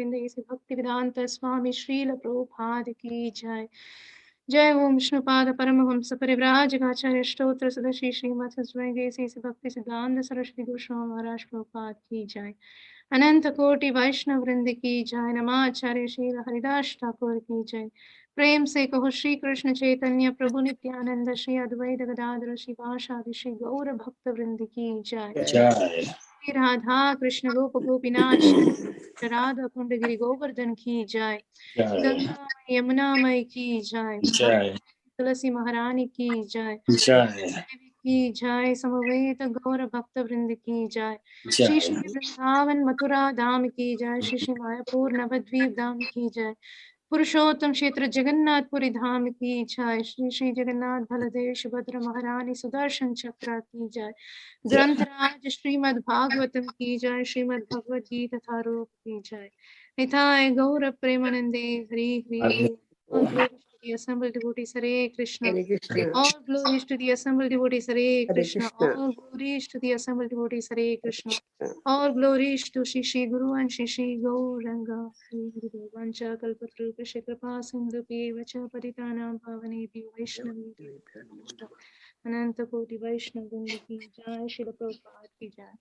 वृंदे से भक्ति वेदांत स्वामी श्रील प्रभुपाद की जय। जय ओम विष्णुपाद परमहंस परिव्राजकाचार्य स्तोत्र सदस्य श्रीमद स्वयं से भक्ति सिद्धांत सरस्वती गोस्वामी महाराज प्रभुपाद की जय। अनंत कोटि वैष्णव वृंद की जय। नमाचार्य श्री हरिदास ठाकुर की जय। प्रेम से कहो श्री कृष्ण चैतन्य प्रभु नित्यानंद श्री अद्वैत गदाधर श्रीवासादि श्री गौर भक्त वृंद की जय। जय श्री राधा कृष्ण गोप गोपीनाथ श्री राधा कुंड गिरि गोवर्धन की जय। जय गंगा यमुना मई की जय। जय तुलसी महारानी की जय। जय की जय। समवेत गौर भक्त वृंद की जय। श्री श्री जय वृंदावन मथुरा धाम की जय। श्री श्री मायापुर नवद्वीप धाम की जय। पुरुषोत्तम क्षेत्र जगन्नाथपुरी धाम की जय। श्री श्री जगन्नाथ बलदेव सुभद्रा महारानी सुदर्शन चक्र की जय। ग्रंथराज श्रीमद् भागवतम की जय। श्रीमद् भगवद गीता तथा रूप की जय। निताय गौर प्रेमानंदे Hari Hari. All glories to the assembled devotees. Hare Krishna. Hare Krishna. All glories to the assembled devotees. Hare Hare Krishna. Krishna. All glories to the assembled devotees. Hare Krishna. All glories to Shri Shri Guru and Shri Shri Gauranga. Hare Hare. Vancha kalpatarupasya kripa sindhupeva cha patitanam pavanebhyo vaishnavibhyo Ananta Koti Vaishnav Vrinda ki jai. Srila Prabhupada ki jai.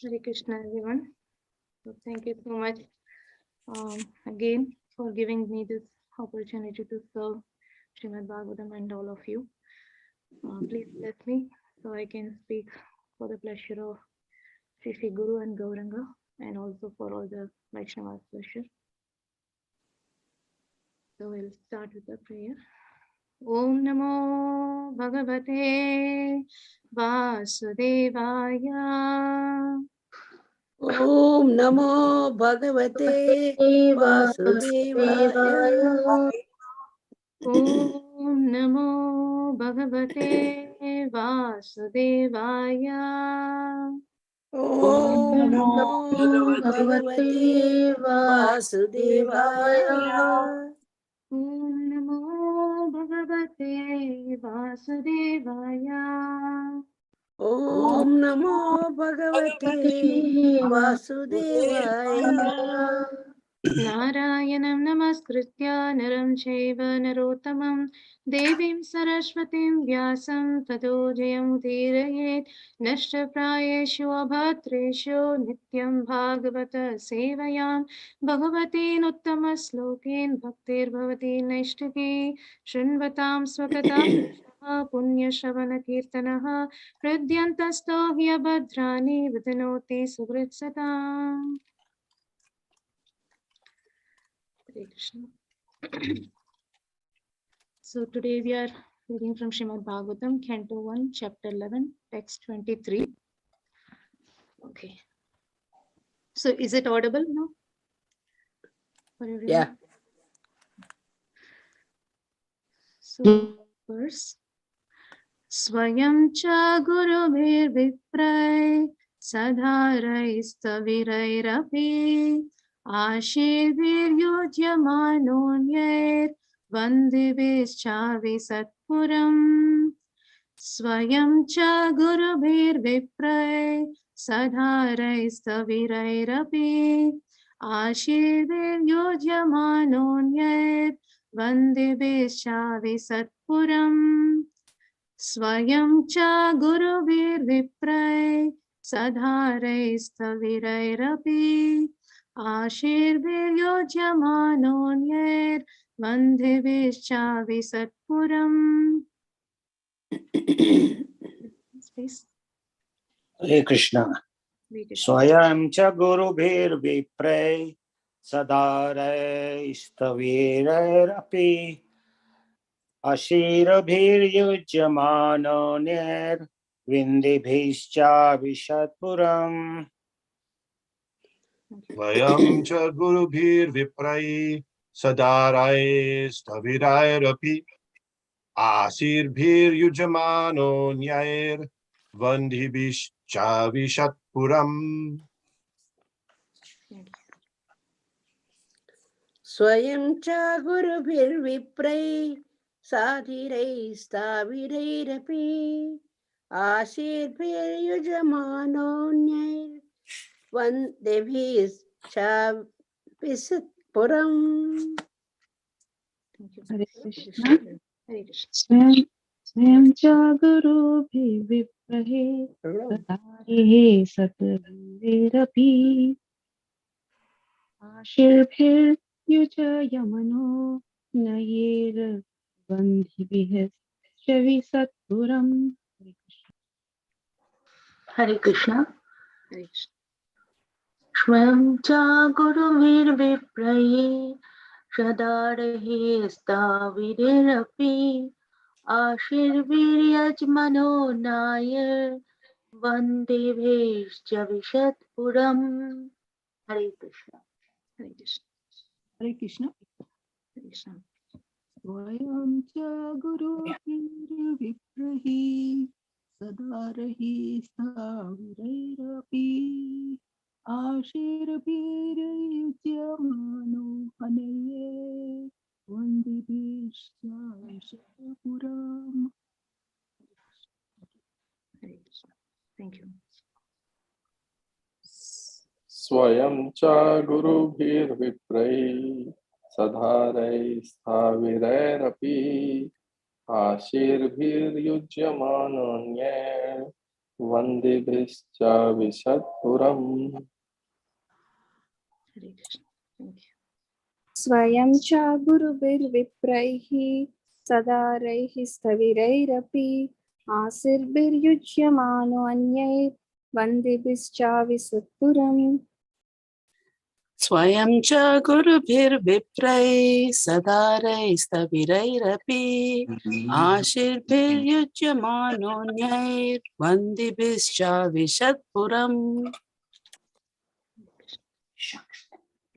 Hare Krishna everyone. So thank you so much again for giving me this opportunity to serve Srimad Bhagavatam and all of you. Please bless me so I can speak for the pleasure of Shri Shri Guru and Gauranga and also for all the Vaishnavas pleasure. So we'll start with the prayer. Om Namo Bhagavate Vasudevaya. Om Namo Bhagavate Vasudevaya. Om Namo Bhagavate Vasudevaya. Om Namo Bhagavate Vasudevaya. Om Namo Bhagavate Vasudevaya. Om Namo Bhagavate Vasudevaya. Narayanam Namaskritya Naram Chaiva Narottamam Devim Saraswatim Vyasam Tato Jayam Udhirayet Nashtaprayeshu Abhatreshu Nityam Bhagavata Sevayam Bhagavatin Uttama Slokin Bhaktir Bhavati Naishtaki Shunvatam Swakata Punya Shavana Kirtanaha Hridyantasto Hyabhadrani Vidinoti Sugritsata. Hare Krishna. So today we are reading from Srimad Bhagavatam, Canto 1, Chapter 11, Text 23. Okay. So is it audible now? For everyone? Yeah. So verse. Swayam cha gurubhir vipray sadharaistavirayrapi ashirvir yujyamanonyet vandibhischavi satpuram. Swayam cha gurubhir vipray sadharaistavirayrapi ashirvir yujyamanonyet vandibhischavi satpuram. Swayam cha gurubhir vipray sadharaistavirayrapi ashirvir yojyamanonyet vandhibhischavi satpuram. Please. Hare Krishna. Swayam cha gurubhir vipray sadaraistavirayrapi ashirabhir yujyamano nir vindibhischa vishatpuram. Vayam cha gurubhir viprai sadarai stavirairapi asirbhir yujamano nyair vandhibhish chavishatpuram. Swayam cha gurubhir viprai sadhiraistavirayrapi ashirbhir yujamano nyair Vandebhischa Visatpuram. Thank you. Hare Krishna. Hare Krishna. स्वयं च गुरुभिर्विप्रहे सदारे सतवीरेरपि आशीर्भिर्युजयमनो नयेर्बन्धिभिः च विसत्पुरम्. Hare Krishna. Hare Krishna. Swayam cha guruvirvipraye Shadarahe stavirapi Ashirviryajmano Nayar Vandebhescha Vishatpuram. Hare Krishna. Hare Krishna. Hare Krishna. Hare Krishna. स्वयं च गुरुभिर्विप्रहे सदारहि स्थाविरैरपि आशीर्भिर्युज्यमानो हनये वन्दिभिश्च विशतपुरम्. Hare Krishna. Thank you. स्वयं च गुरुभिर्विप्रैः सधारैः स्थाविरैरपि आशीर्भिर्युज्यमानोऽन्यैः वन्दिभिश्च विशत्पुरम्. Hare Krishna. Thank you. स्वयं च गुरुभिर्विप्रैः सदारैः स्थविरैरपि आशीर्भिर्युज्यमानो अन्यैर्वन्दिभिश्च विसत्पुरम्. Swayam cha guruvirvipraiः sadaraiः sthaviraiरपि आशीर्भिर्युज्यमानो न्यैर्वन्दिभिश्च विशत्पुरम्.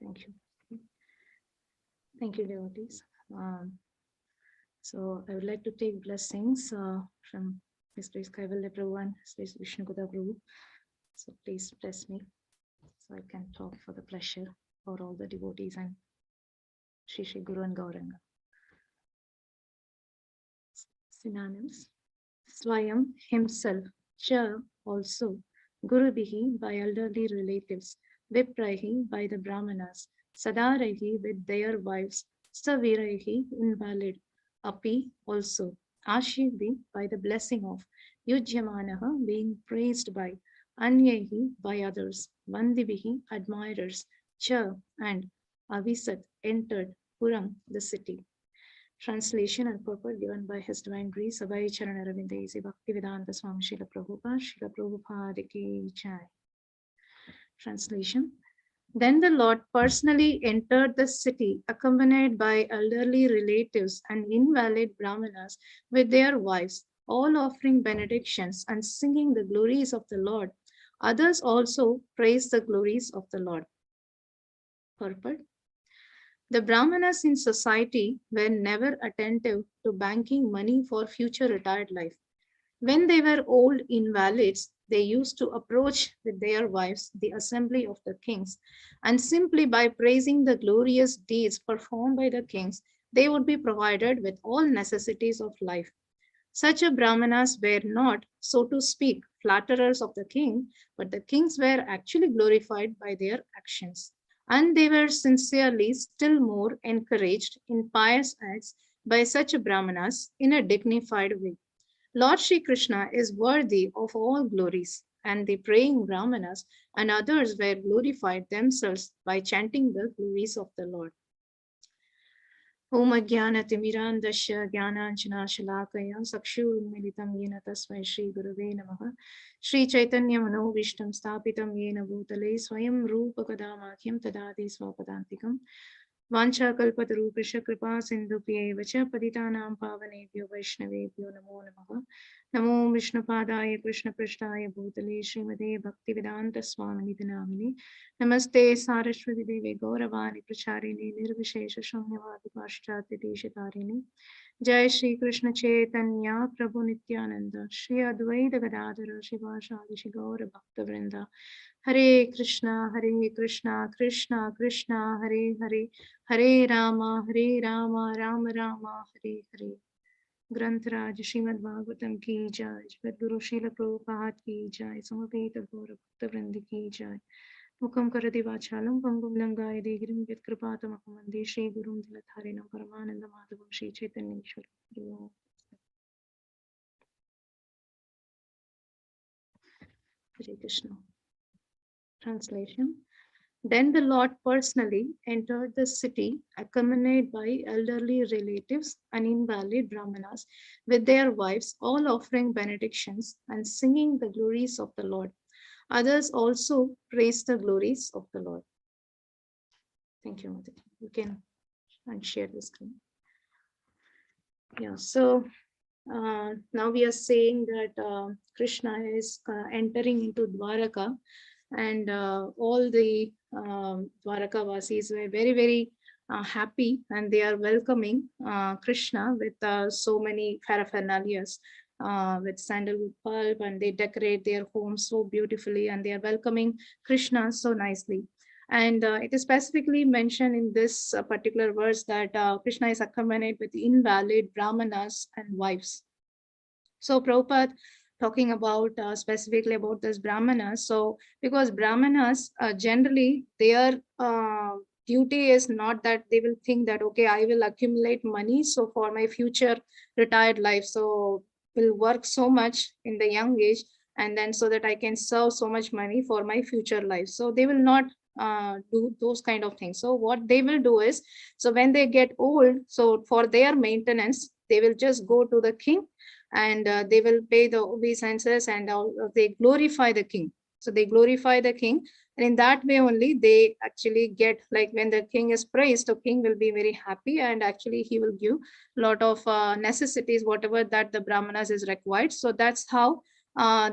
Thank you. Thank you, devotees. So I would like to take blessings from His Grace Kaivalya Prabhu and His Grace Vishnupada Prabhu. So please bless me so I can talk for the pleasure for all the devotees and Shri Shri Guru and Gauranga. Synonyms: Swayam, himself; Cha, also; Gurubihi, by elderly relatives; Vipraihi, by the Brahmanas; Sadaraihi, with their wives; Saviraihi, invalid; Api, also; Ashirbi, by the blessing of; Yujyamanaha, being praised by; Anyehi, by others; Vandibihi, admirers; Cha, and Avisat, entered; Puram, the city. Translation and purport given by His Divine Grace Abhay Charan Aravinda Isi Bhaktivedanta Swami Srila Prabhupada Ki Jai. Translation: Then the Lord personally entered the city, accompanied by elderly relatives and invalid Brahmanas with their wives, all offering benedictions and singing the glories of the Lord. Others also praised the glories of the Lord. Purport: The Brahmanas in society were never attentive to banking money for future retired life. When they were old invalids, they used to approach with their wives the assembly of the kings, and simply by praising the glorious deeds performed by the kings, they would be provided with all necessities of life. Such a Brahmanas were not, so to speak, flatterers of the king, but the kings were actually glorified by their actions. And they were sincerely still more encouraged in pious acts by such Brahmanas in a dignified way. Lord Shri Krishna is worthy of all glories, and the praying Brahmanas and others were glorified themselves by chanting the glories of the Lord. Om Ajnanatimirandasya Jnananjanashalakaya Sakshurmilitam Yena Tasmai Shri Gurave Namaha Shri Chaitanya Manovishtam Stapitam Yena Bhutale Swayam Rupa Kadamakyam Tadadi Swapadantikam Vancha Kalpatarupisha Kripa Sindhupye Vacha Paditanam Pavanebhyo Vaishnavebhyo Namo Namaha Namo Vishnupadaya Krishna Prishtaya Bhutale Srimade Bhaktivedanta Swami Namini Namaste Saraswati Devi Gauravani Pracharini Nirvishesha Shamyavadi Pashchati Deshitarini Jai Shri Krishna Chaitanya Prabhu Nityananda Shri Advaita Gadadhara Shivashadi Shri Gaura Bhakta Vrinda Hare Krishna Krishna Krishna Hare Hare Hare Rama Rama Rama Hare Hare Granth Srimad Bhagavatam ki jai, Guru Srila Prabhupada ki jai, Samaveta Gaura Bhakta Vrinda ki jai. Mukam karati vachalam pangum langaye degirim yatkripatamakum vande Shri Gurum Dilatharinam Paramananda Madhavam Shri Chaitanya Ishwara. Hare Krishna. Translation. Then the Lord personally entered the city, accompanied by elderly relatives and invalid brahmanas, with their wives, all offering benedictions and singing the glories of the Lord. Others also praised the glories of the Lord. Thank you, Mother. You can share the screen. Yeah, so now we are saying that Krishna is entering into Dwaraka, and all the Dwaraka Vasis were very, very happy, and they are welcoming Krishna with so many paraphernalias, with sandalwood pulp, and they decorate their homes so beautifully, and they are welcoming Krishna so nicely. And it is specifically mentioned in this particular verse that Krishna is accompanied with invalid brahmanas and wives. So Prabhupada talking about specifically about this brahmanas. So because brahmanas generally their duty is not that they will think that, okay, I will accumulate money so for my future retired life, so will work so much in the young age, and then so that I can serve so much money for my future life. So they will not do those kind of things. So what they will do is, so when they get old, so for their maintenance, they will just go to the king, and they will pay the obeisances, and they glorify the king. So they glorify the king, and in that way only they actually get, like when the king is praised, the king will be very happy, and actually he will give a lot of necessities, whatever that the brahmanas is required. So that's how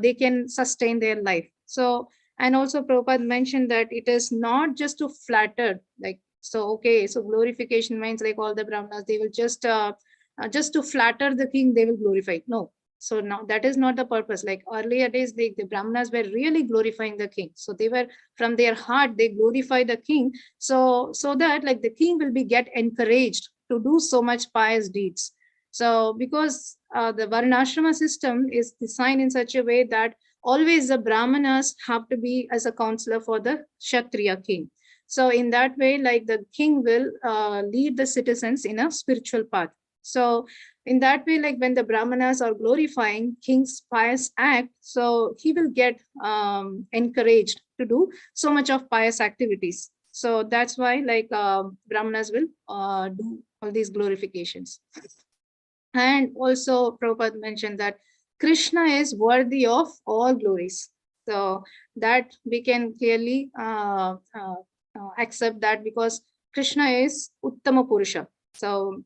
they can sustain their life. So, and also Prabhupada mentioned that it is not just to flatter, like, so okay, so glorification means like all the brahmanas, they will just to flatter the king, they will glorify. No. So now that is not the purpose. Like earlier days, the brahmanas were really glorifying the king. So they were from their heart, they glorify the king. So that like the king will be get encouraged to do so much pious deeds. So because the varnashrama system is designed in such a way that always the brahmanas have to be as a counselor for the Kshatriya king. So in that way, like the king will lead the citizens in a spiritual path. So in that way, like when the brahmanas are glorifying king's pious act, so he will get encouraged to do so much of pious activities. So that's why like brahmanas will do all these glorifications. And also Prabhupada mentioned that Krishna is worthy of all glories. So that we can clearly accept that, because Krishna is Uttama Purusha. So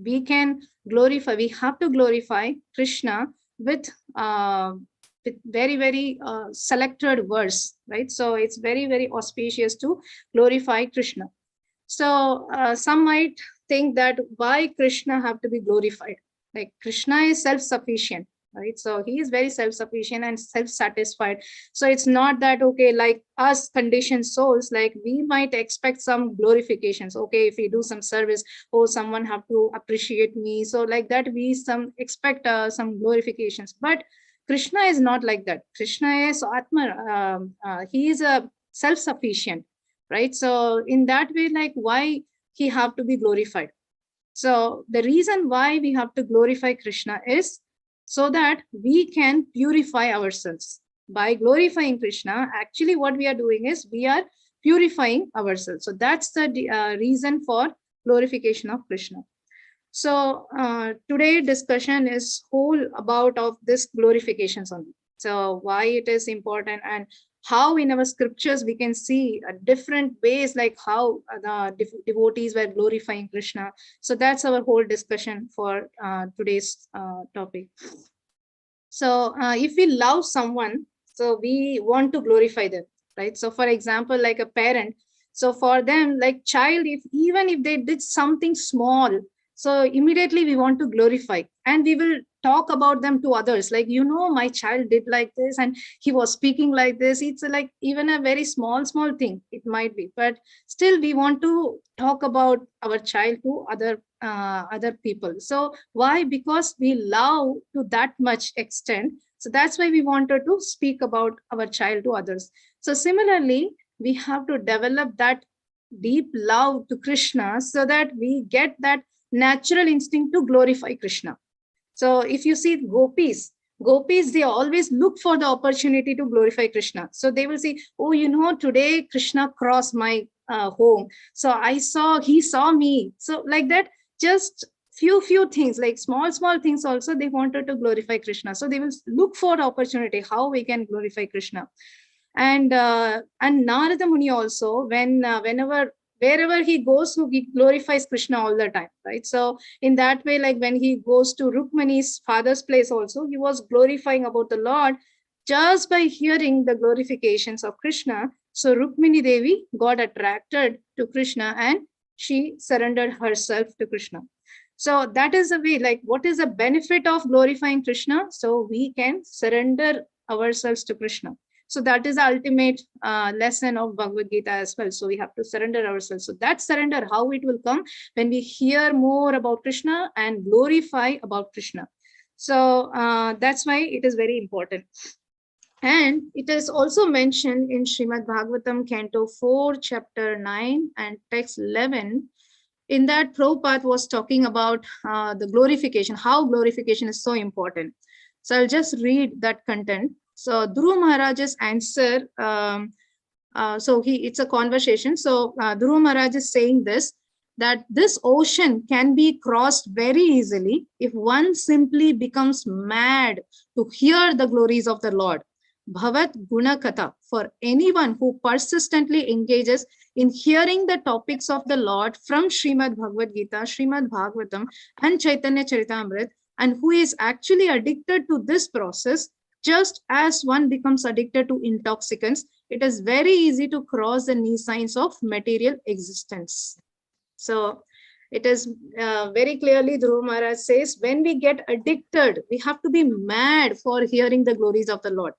we can glorify, we have to glorify Krishna with very, very selected verse, right? So it's very, very auspicious to glorify Krishna. So some might think that why Krishna have to be glorified? Like Krishna is self-sufficient, right? So he is very self-sufficient and self-satisfied. So it's not that, okay, like us conditioned souls, like we might expect some glorifications. Okay, if we do some service, oh, someone have to appreciate me. So like that, we some expect some glorifications. But Krishna is not like that. Krishna is Atma. He is a self-sufficient, right? So in that way, like why he have to be glorified? So the reason why we have to glorify Krishna is so that we can purify ourselves. By glorifying Krishna, actually what we are doing is we are purifying ourselves. So that's the reason for glorification of Krishna. So today discussion is whole about of this glorifications only. So why it is important, and how in our scriptures we can see different ways, like how the devotees were glorifying Krishna. So that's our whole discussion for today's topic. So if we love someone, so we want to glorify them, right? So for example, like a parent, so for them, like child, if even if they did something small, so immediately we want to glorify, and we will talk about them to others, like, you know, my child did like this, and he was speaking like this. It's like even a very small thing it might be, but still we want to talk about our child to other people. So why? Because we love to that much extent So that's why we wanted to speak about our child to others. So similarly, we have to develop that deep love to Krishna so that we get that natural instinct to glorify Krishna. So if you see gopis, they always look for the opportunity to glorify Krishna. So they will say, oh, today Krishna crossed my home. So he saw me. So like that, just few things, like small things also, they wanted to glorify Krishna. So they will look for the opportunity, how we can glorify Krishna. And Narada Muni also, wherever he goes, he glorifies Krishna all the time, right? So in that way, like when he goes to Rukmani's father's place also, he was glorifying about the Lord just by hearing the glorifications of Krishna. So Rukmini Devi got attracted to Krishna and she surrendered herself to Krishna. So that is the way, like what is the benefit of glorifying Krishna? So we can surrender ourselves to Krishna. So that is the ultimate lesson of Bhagavad Gita as well. So we have to surrender ourselves. So that surrender, how it will come? When we hear more about Krishna and glorify about Krishna. So that's why it is very important. And it is also mentioned in Srimad Bhagavatam, Canto 4, Chapter 9 and Text 11. In that, Prabhupada was talking about the glorification, how glorification is so important. So I'll just read that content. So Dhruva Maharaj's answer, it's a conversation. So Dhruva Maharaj is saying this, that this ocean can be crossed very easily if one simply becomes mad to hear the glories of the Lord. Bhavat Gunakatha, for anyone who persistently engages in hearing the topics of the Lord from Srimad Bhagavad Gita, Srimad Bhagavatam and Chaitanya Charitamrita, and who is actually addicted to this process, just as one becomes addicted to intoxicants, it is very easy to cross the knee signs of material existence. So it is very clearly, Dhruva Maharaj says, when we get addicted, we have to be mad for hearing the glories of the Lord.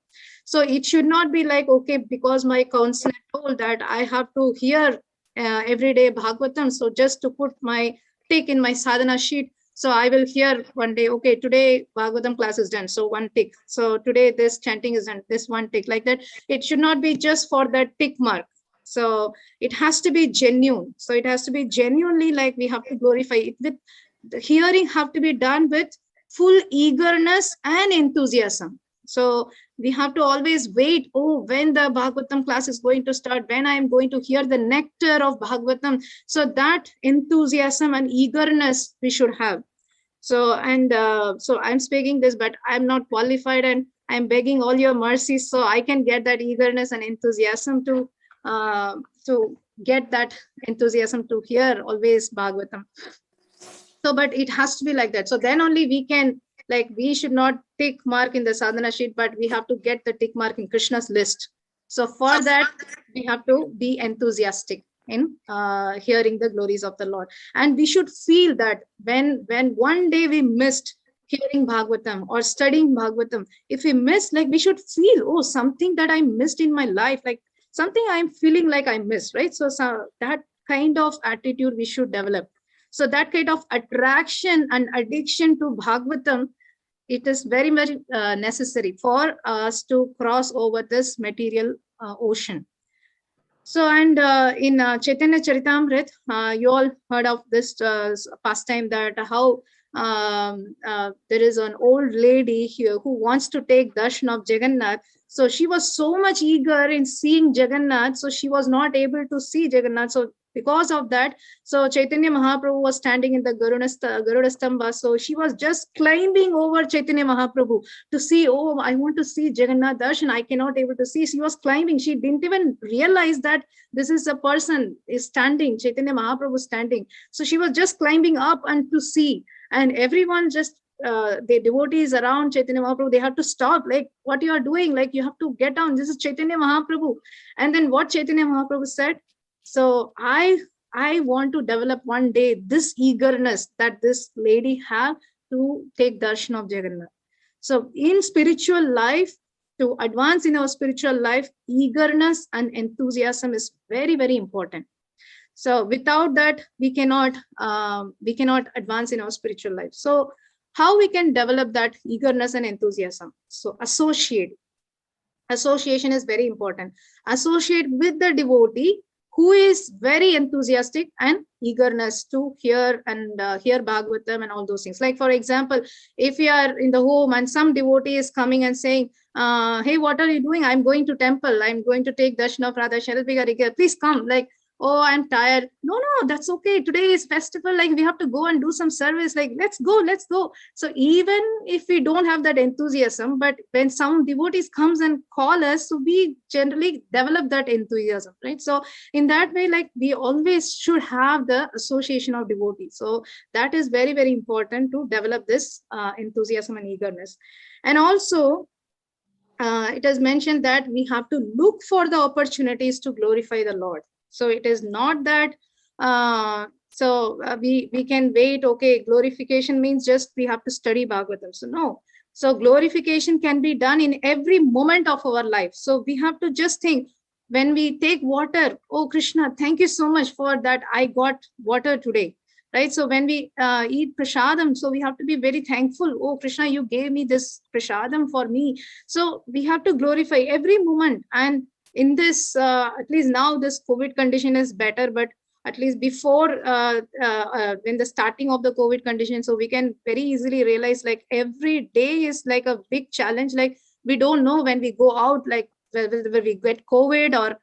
So it should not be like, okay, because my counselor told that I have to hear every day Bhagavatam, so just to put my tick in my sadhana sheet, so I will hear one day, okay, today Bhagavatam class is done, so one tick. So today this chanting is done, this one tick, like that. It should not be just for that tick mark. So it has to be genuine. So it has to be genuinely, like we have to glorify it. With the hearing have to be done with full eagerness and enthusiasm. So we have to always wait, oh, when the Bhagavatam class is going to start, when I am going to hear the nectar of Bhagavatam. So that enthusiasm and eagerness we should have. So, and so I'm speaking this, but I'm not qualified, and I'm begging all your mercies so I can get that eagerness and enthusiasm to get that enthusiasm to hear always Bhagavatam. So, but it has to be like that. So then only we can, like, we should not tick mark in the sadhana sheet, but we have to get the tick mark in Krishna's list. So for that, we have to be enthusiastic in hearing the glories of the Lord. And we should feel that when one day we missed hearing Bhagavatam or studying Bhagavatam, if we missed, like we should feel, oh, something that I missed in my life, like something I'm feeling like I missed, right? So that kind of attitude we should develop. So that kind of attraction and addiction to Bhagavatam, it is very, very necessary for us to cross over this material ocean. So, and in Chaitanya Charitamrita, you all heard of this pastime, that how there is an old lady here who wants to take darshan of Jagannath. So she was so much eager in seeing Jagannath, so she was not able to see Jagannath. So because of that, so Chaitanya Mahaprabhu was standing in the Garuda Stamba. So she was just climbing over Chaitanya Mahaprabhu to see, oh, I want to see Jagannath darshan, I cannot able to see. She was climbing. She didn't even realize that this is a person is standing, Chaitanya Mahaprabhu standing. So she was just climbing up and to see. And everyone just, the devotees around Chaitanya Mahaprabhu, they have to stop, like, what you are doing? Like, you have to get down. This is Chaitanya Mahaprabhu. And then what Chaitanya Mahaprabhu said, so I want to develop one day this eagerness that this lady have to take darshan of Jagannath. So in spiritual life, to advance in our spiritual life, eagerness and enthusiasm is very, very important. So without that, we cannot advance in our spiritual life. So how we can develop that eagerness and enthusiasm? So association is very important. Associate with the devotee who is very enthusiastic and eagerness to hear and hear Bhagavatam and all those things. Like, for example, if you are in the home and some devotee is coming and saying, hey, what are you doing? I'm going to temple. I'm going to take darshan of Radha Sharad. Please come. Like, oh, I'm tired. No, that's okay. Today is festival. Like, we have to go and do some service. Like, let's go. So even if we don't have that enthusiasm, but when some devotees comes and call us, so we generally develop that enthusiasm, right? So in that way, like, we always should have the association of devotees. So that is very, very important to develop this enthusiasm and eagerness. And also, it is mentioned that we have to look for the opportunities to glorify the Lord. So it is not that we can wait. Okay, glorification means just we have to study Bhagavatam. So no. So glorification can be done in every moment of our life. So we have to just think, when we take water, oh Krishna, thank you so much for that. I got water today. Right? So when we eat prasadam, so we have to be very thankful. Oh Krishna, you gave me this prasadam for me. So we have to glorify every moment. And in this, at least now this COVID condition is better, but at least before, when the starting of the COVID condition, so we can very easily realize, like, every day is like a big challenge. Like, we don't know when we go out, like whether we get COVID or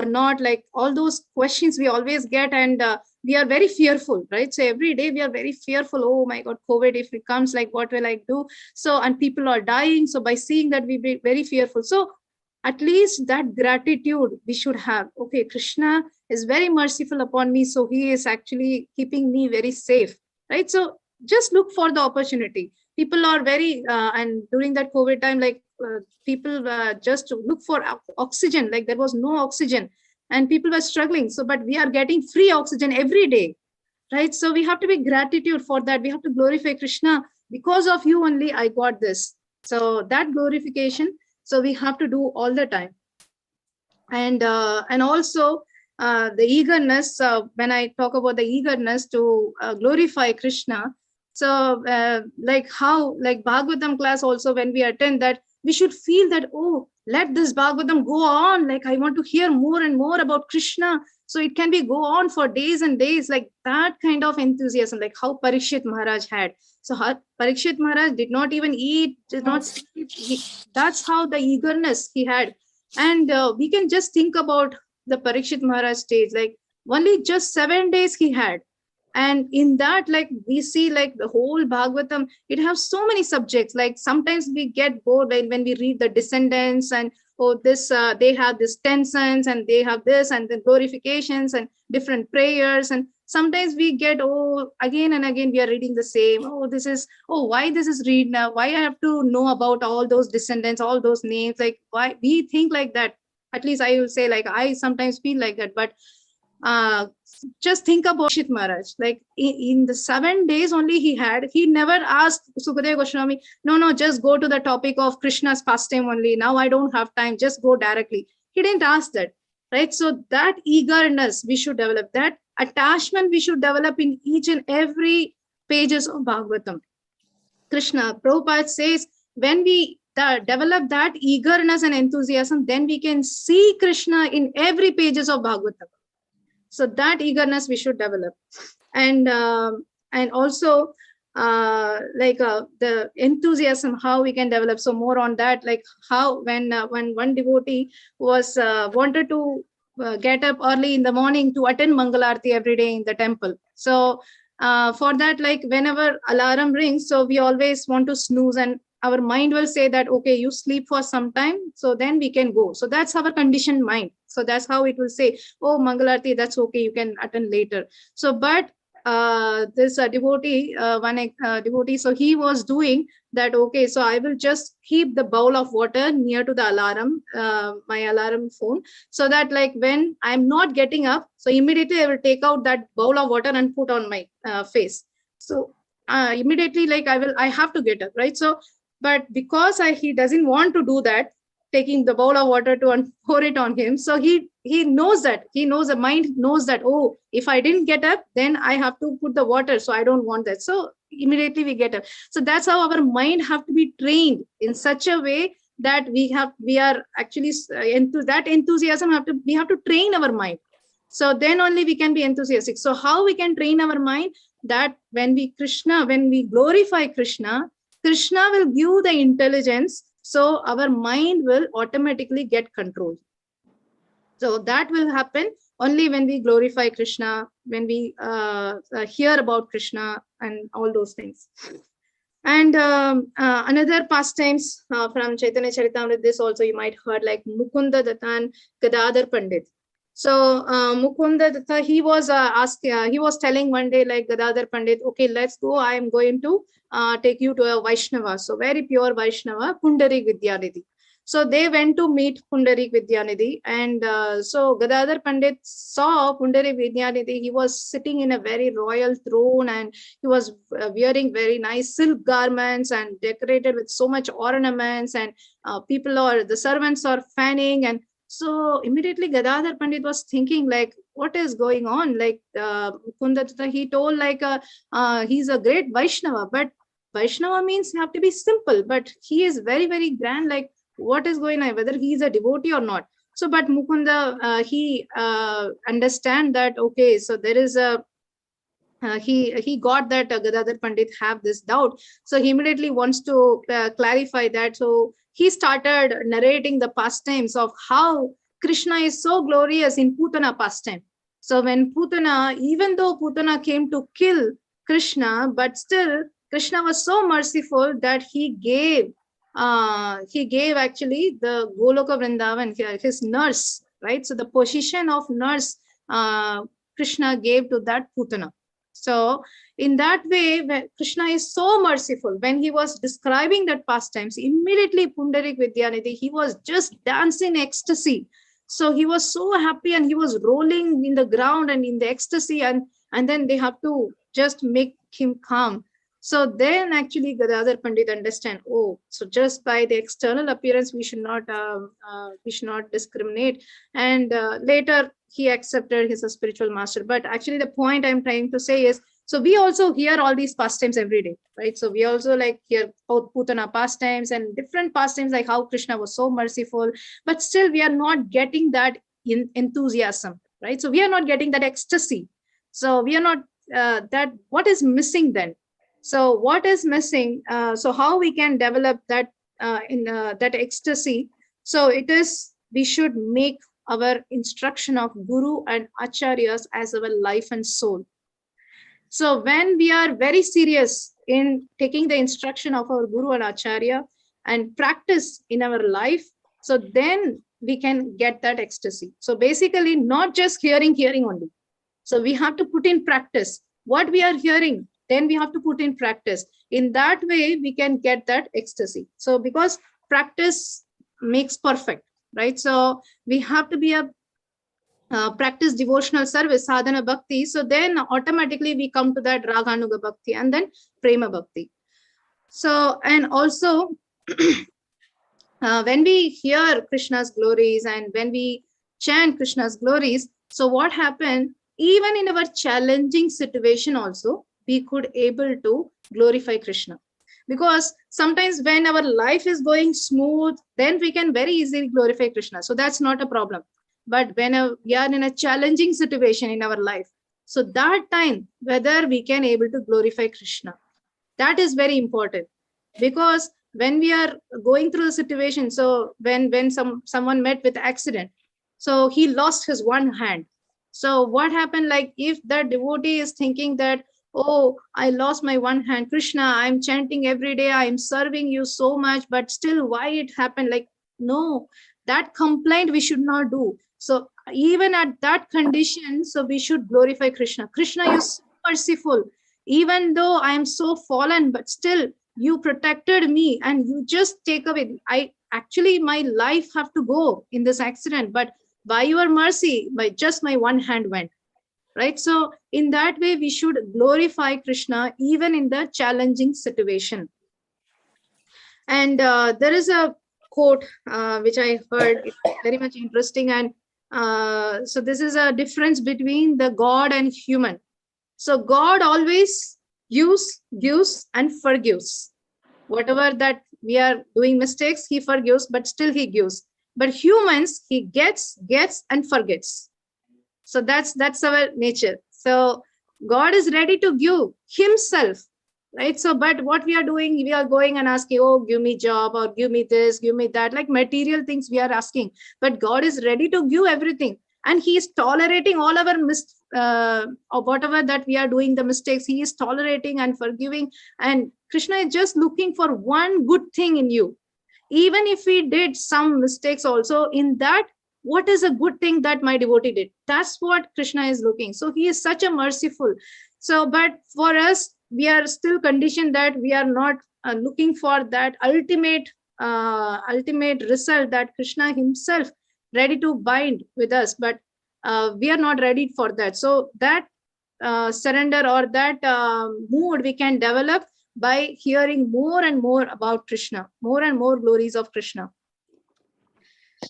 not. Like, all those questions we always get, and we are very fearful, right? So every day we are very fearful. Oh my God, COVID, if it comes, like, what will I do? So, and people are dying. So by seeing that, we be very fearful. So at least that gratitude we should have. Okay, Krishna is very merciful upon me. So he is actually keeping me very safe, right? So just look for the opportunity. People are very, and during that COVID time, like, people just look for oxygen. Like, there was no oxygen and people were struggling. So, but we are getting free oxygen every day, right? So we have to be gratitude for that. We have to glorify Krishna. Because of you only, I got this. So that glorification, so we have to do all the time. And also the eagerness, when I talk about the eagerness to glorify Krishna, so like how, like Bhagavatam class also, when we attend that, we should feel that, oh, let this Bhagavatam go on. Like, I want to hear more and more about Krishna. So it can be go on for days and days, like that kind of enthusiasm, like how Parikshit Maharaj had. So Parikshit Maharaj did not even eat, did not sleep. That's how the eagerness he had. And we can just think about the Parikshit Maharaj stage, like only just 7 days he had. And in that, like, we see, like, the whole Bhagavatam, it has so many subjects. Like, sometimes we get bored when we read the descendants and, oh, this, they have this 10 sons and they have this and the glorifications and different prayers. And sometimes we get, oh, again and again, we are reading the same. Oh, this is, oh, why this is read now? Why I have to know about all those descendants, all those names? Like, why we think like that? At least I will say, like, I sometimes feel like that. But just think about Parikshit Maharaj. Like, in the 7 days only he never asked Sukadeva Goswami, no, just go to the topic of Krishna's pastime only. Now I don't have time, just go directly. He didn't ask that, right? So that eagerness we should develop, that attachment we should develop in each and every pages of Bhagavatam. Krishna, Prabhupada says, when we develop that eagerness and enthusiasm, then we can see Krishna in every pages of Bhagavatam. So that eagerness we should develop. And also the enthusiasm, how we can develop. So more on that, like how when one devotee was wanted to get up early in the morning to attend Mangalarti every day in the temple. So for that, like, whenever alarm rings, so we always want to snooze, and our mind will say that, okay, you sleep for some time, so then we can go. So that's our conditioned mind. So that's how it will say, oh, Mangalarti, that's okay, you can attend later. So, but this devotee, devotee, so he was doing that, okay, so I will just keep the bowl of water near to the alarm, my alarm phone, so that, like, when I'm not getting up, so immediately I will take out that bowl of water and put on my face. So immediately, like, I have to get up, right? So, but because he doesn't want to do that, taking the bowl of water to pour it on him. So he knows that, the mind knows that, oh, if I didn't get up, then I have to put the water. So I don't want that. So immediately we get up. So that's how our mind have to be trained in such a way that we are actually into that enthusiasm. We have to train our mind. So then only we can be enthusiastic. So how we can train our mind? That when we glorify Krishna, Krishna will give the intelligence. So our mind will automatically get control. So that will happen only when we glorify Krishna, when we hear about Krishna and all those things. And another pastimes from Chaitanya Charitamrita, this also you might heard, like Mukunda Datta and Gadadhar Pandit. So Mukunda Datta, he was he was telling one day, like, Gadadhar Pandit, okay, let's go. I am going to take you to a Vaishnava. So very pure Vaishnava, Pundarik Vidyanidhi. So they went to meet Pundarik Vidyanidhi, and so Gadadhar Pandit saw Pundarik Vidyanidhi. He was sitting in a very royal throne, and he was wearing very nice silk garments and decorated with so much ornaments, and the servants are fanning. And so immediately Gadadhar Pandit was thinking, like, what is going on? Like Kundata, he told, like, he's a great Vaishnava, but Vaishnava means you have to be simple, but he is very, very grand. Like, what is going on, whether he is a devotee or not? So, but Mukunda, he understand that, okay, so there is a, he got that Gadadhar Pandit have this doubt. So he immediately wants to clarify that. So he started narrating the pastimes of how Krishna is so glorious in Putana pastime. So when Putana, even though Putana came to kill Krishna, but still Krishna was so merciful that he gave actually the Goloka Vrindavan, his nurse, right? So the position of nurse Krishna gave to that Putana. So in that way, Krishna is so merciful. When he was describing that pastimes, immediately Pundarik Vidyanidhi, he was just dancing ecstasy. So he was so happy, and he was rolling in the ground and in the ecstasy, and then they have to just make him calm. So then actually Gadadhar Pandit understand, oh, so just by the external appearance, we should not discriminate. And later he accepted his spiritual master. But actually the point I'm trying to say is, so we also hear all these pastimes every day, right? So we also like hear Putana pastimes and different pastimes, like how Krishna was so merciful, but still we are not getting that enthusiasm, right? So we are not getting that ecstasy. So we are not that, what is missing then? So what is missing? So how we can develop that that ecstasy? So it is, we should make our instruction of Guru and Acharyas as our life and soul. So when we are very serious in taking the instruction of our Guru and Acharya and practice in our life, so then we can get that ecstasy. So basically not just hearing only. So we have to put in practice what we are hearing. Then we have to put in practice. In that way, we can get that ecstasy. So because practice makes perfect, right? So we have to be a practice devotional service, sadhana bhakti. So then automatically we come to that raganuga bhakti and then prema bhakti. So, and also when we hear Krishna's glories and when we chant Krishna's glories, so what happened, even in our challenging situation also, we could able to glorify Krishna. Because sometimes when our life is going smooth, then we can very easily glorify Krishna. So that's not a problem. But when we are in a challenging situation in our life, so that time, whether we can able to glorify Krishna, that is very important. Because when we are going through the situation, so when someone met with accident, so he lost his one hand. So what happened, like if the devotee is thinking that, oh, I lost my one hand, Krishna, I'm chanting every day, I'm serving you so much, but still why it happened? Like, no, that complaint we should not do. So even at that condition, so we should glorify Krishna. Krishna, you're so merciful. Even though I am so fallen, but still you protected me and you just take away. Actually, my life have to go in this accident, but by your mercy, by just my one hand went. Right? So in that way, we should glorify Krishna even in the challenging situation. And there is a quote which I heard. It's very much interesting. And so this is a difference between the God and human. So God always gives and forgives. Whatever that we are doing mistakes, he forgives, but still he gives. But humans, he gets and forgets. So that's our nature. So God is ready to give himself, right? So but what we are doing, we are going and asking, oh, give me job, or give me this, give me that, like material things we are asking. But God is ready to give everything, and he is tolerating all our or whatever that we are doing, the mistakes, he is tolerating and forgiving. And Krishna is just looking for one good thing in you. Even if we did some mistakes also, in that, what is a good thing that my devotee did? That's what Krishna is looking. So he is such a merciful. So but for us, we are still conditioned that we are not looking for that ultimate result that Krishna himself ready to bind with us. But we are not ready for that. So that surrender, or that mood we can develop by hearing more and more about Krishna, more and more glories of Krishna.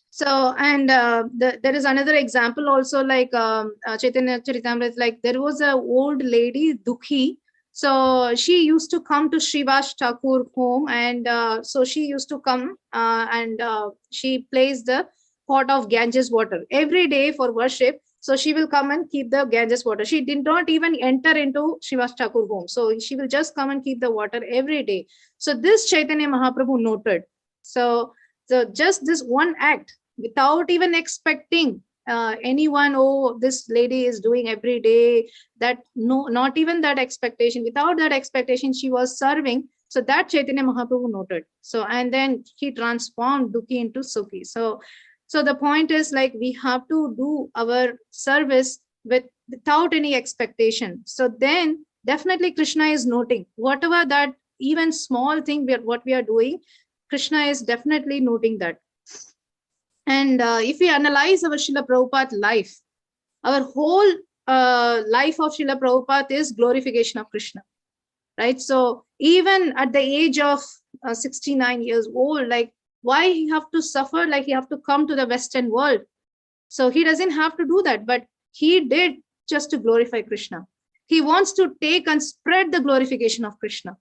So, and there is another example also, like Chaitanya Charitamrita, like there was a old lady, Dukhi. So she used to come to Srivas Thakur home, and so she used to come and she placed the pot of Ganges water every day for worship. So she will come and keep the Ganges water. She did not even enter into Srivas Thakur home. So she will just come and keep the water every day. So this Chaitanya Mahaprabhu noted. So just this one act, without even expecting anyone, oh, this lady is doing every day, that no, not even that expectation, without that expectation she was serving. So that Chaitanya Mahaprabhu noted. So and then he transformed Dukhi into Sukhi. So the point is, like, we have to do our service without any expectation. So then definitely Krishna is noting whatever that even small thing what we are doing. Krishna is definitely noting that. And if we analyze our Srila Prabhupada life, our whole life of Srila Prabhupada is glorification of Krishna, right? So even at the age of 69 years old, like, why he have to suffer, like he have to come to the Western world? So he doesn't have to do that, but he did just to glorify Krishna. He wants to take and spread the glorification of Krishna,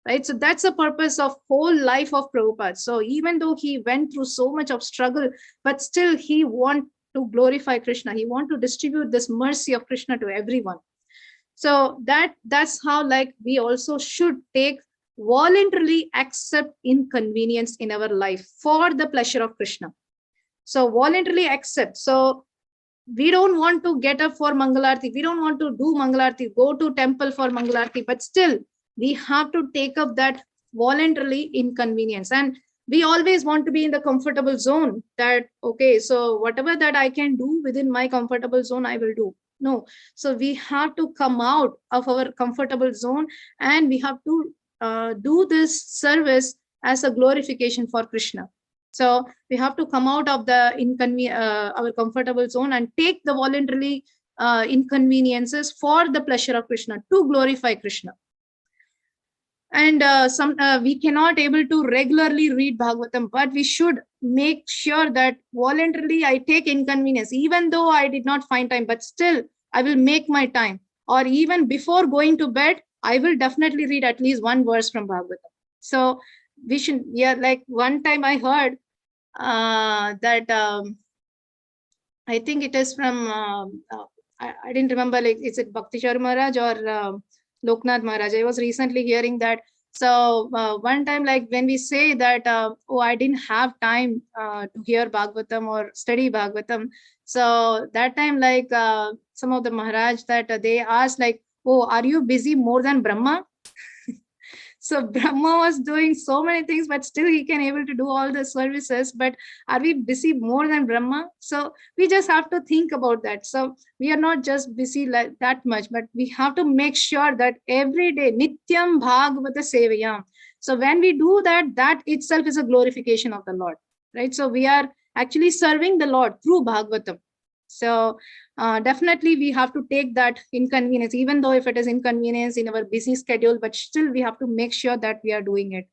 right? So that's the purpose of whole life of Prabhupada. So even though he went through so much of struggle, but still he want to glorify Krishna. He want to distribute this mercy of Krishna to everyone. So that's how, like, we also should take voluntarily accept inconvenience in our life for the pleasure of Krishna. So voluntarily accept. So we don't want to get up for Mangalarti. We don't want to do Mangalarti, go to temple for Mangalarti, but still we have to take up that voluntarily inconvenience. And we always want to be in the comfortable zone, that, okay, so whatever that I can do within my comfortable zone, I will do. No. So we have to come out of our comfortable zone, and we have to do this service as a glorification for Krishna. So we have to come out of the our comfortable zone and take the voluntarily inconveniences for the pleasure of Krishna, to glorify Krishna. And we cannot able to regularly read Bhagavatam, but we should make sure that voluntarily I take inconvenience, even though I did not find time, but still I will make my time. Or even before going to bed, I will definitely read at least one verse from Bhagavatam. So we should, yeah, like one time I heard that I think it is from I didn't remember, like, is it Bhakti Char Maharaj or Loknath Maharaj? I was recently hearing that. So one time, like, when we say that, oh, I didn't have time to hear Bhagavatam or study Bhagavatam. So that time, like, some of the Maharaj, that they asked, like, oh, are you busy more than Brahma? So Brahma was doing so many things, but still he can able to do all the services. But are we busy more than Brahma? So we just have to think about that. So we are not just busy like that much, but we have to make sure that every day, Nityam Bhagavata Sevayam. So when we do that, that itself is a glorification of the Lord, right? So we are actually serving the Lord through Bhagavatam. So definitely we have to take that inconvenience, even though if it is inconvenience in our busy schedule, but still we have to make sure that we are doing it.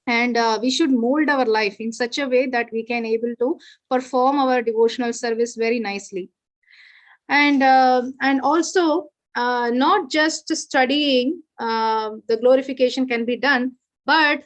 And we should mold our life in such a way that we can able to perform our devotional service very nicely. And also not just studying the glorification can be done, but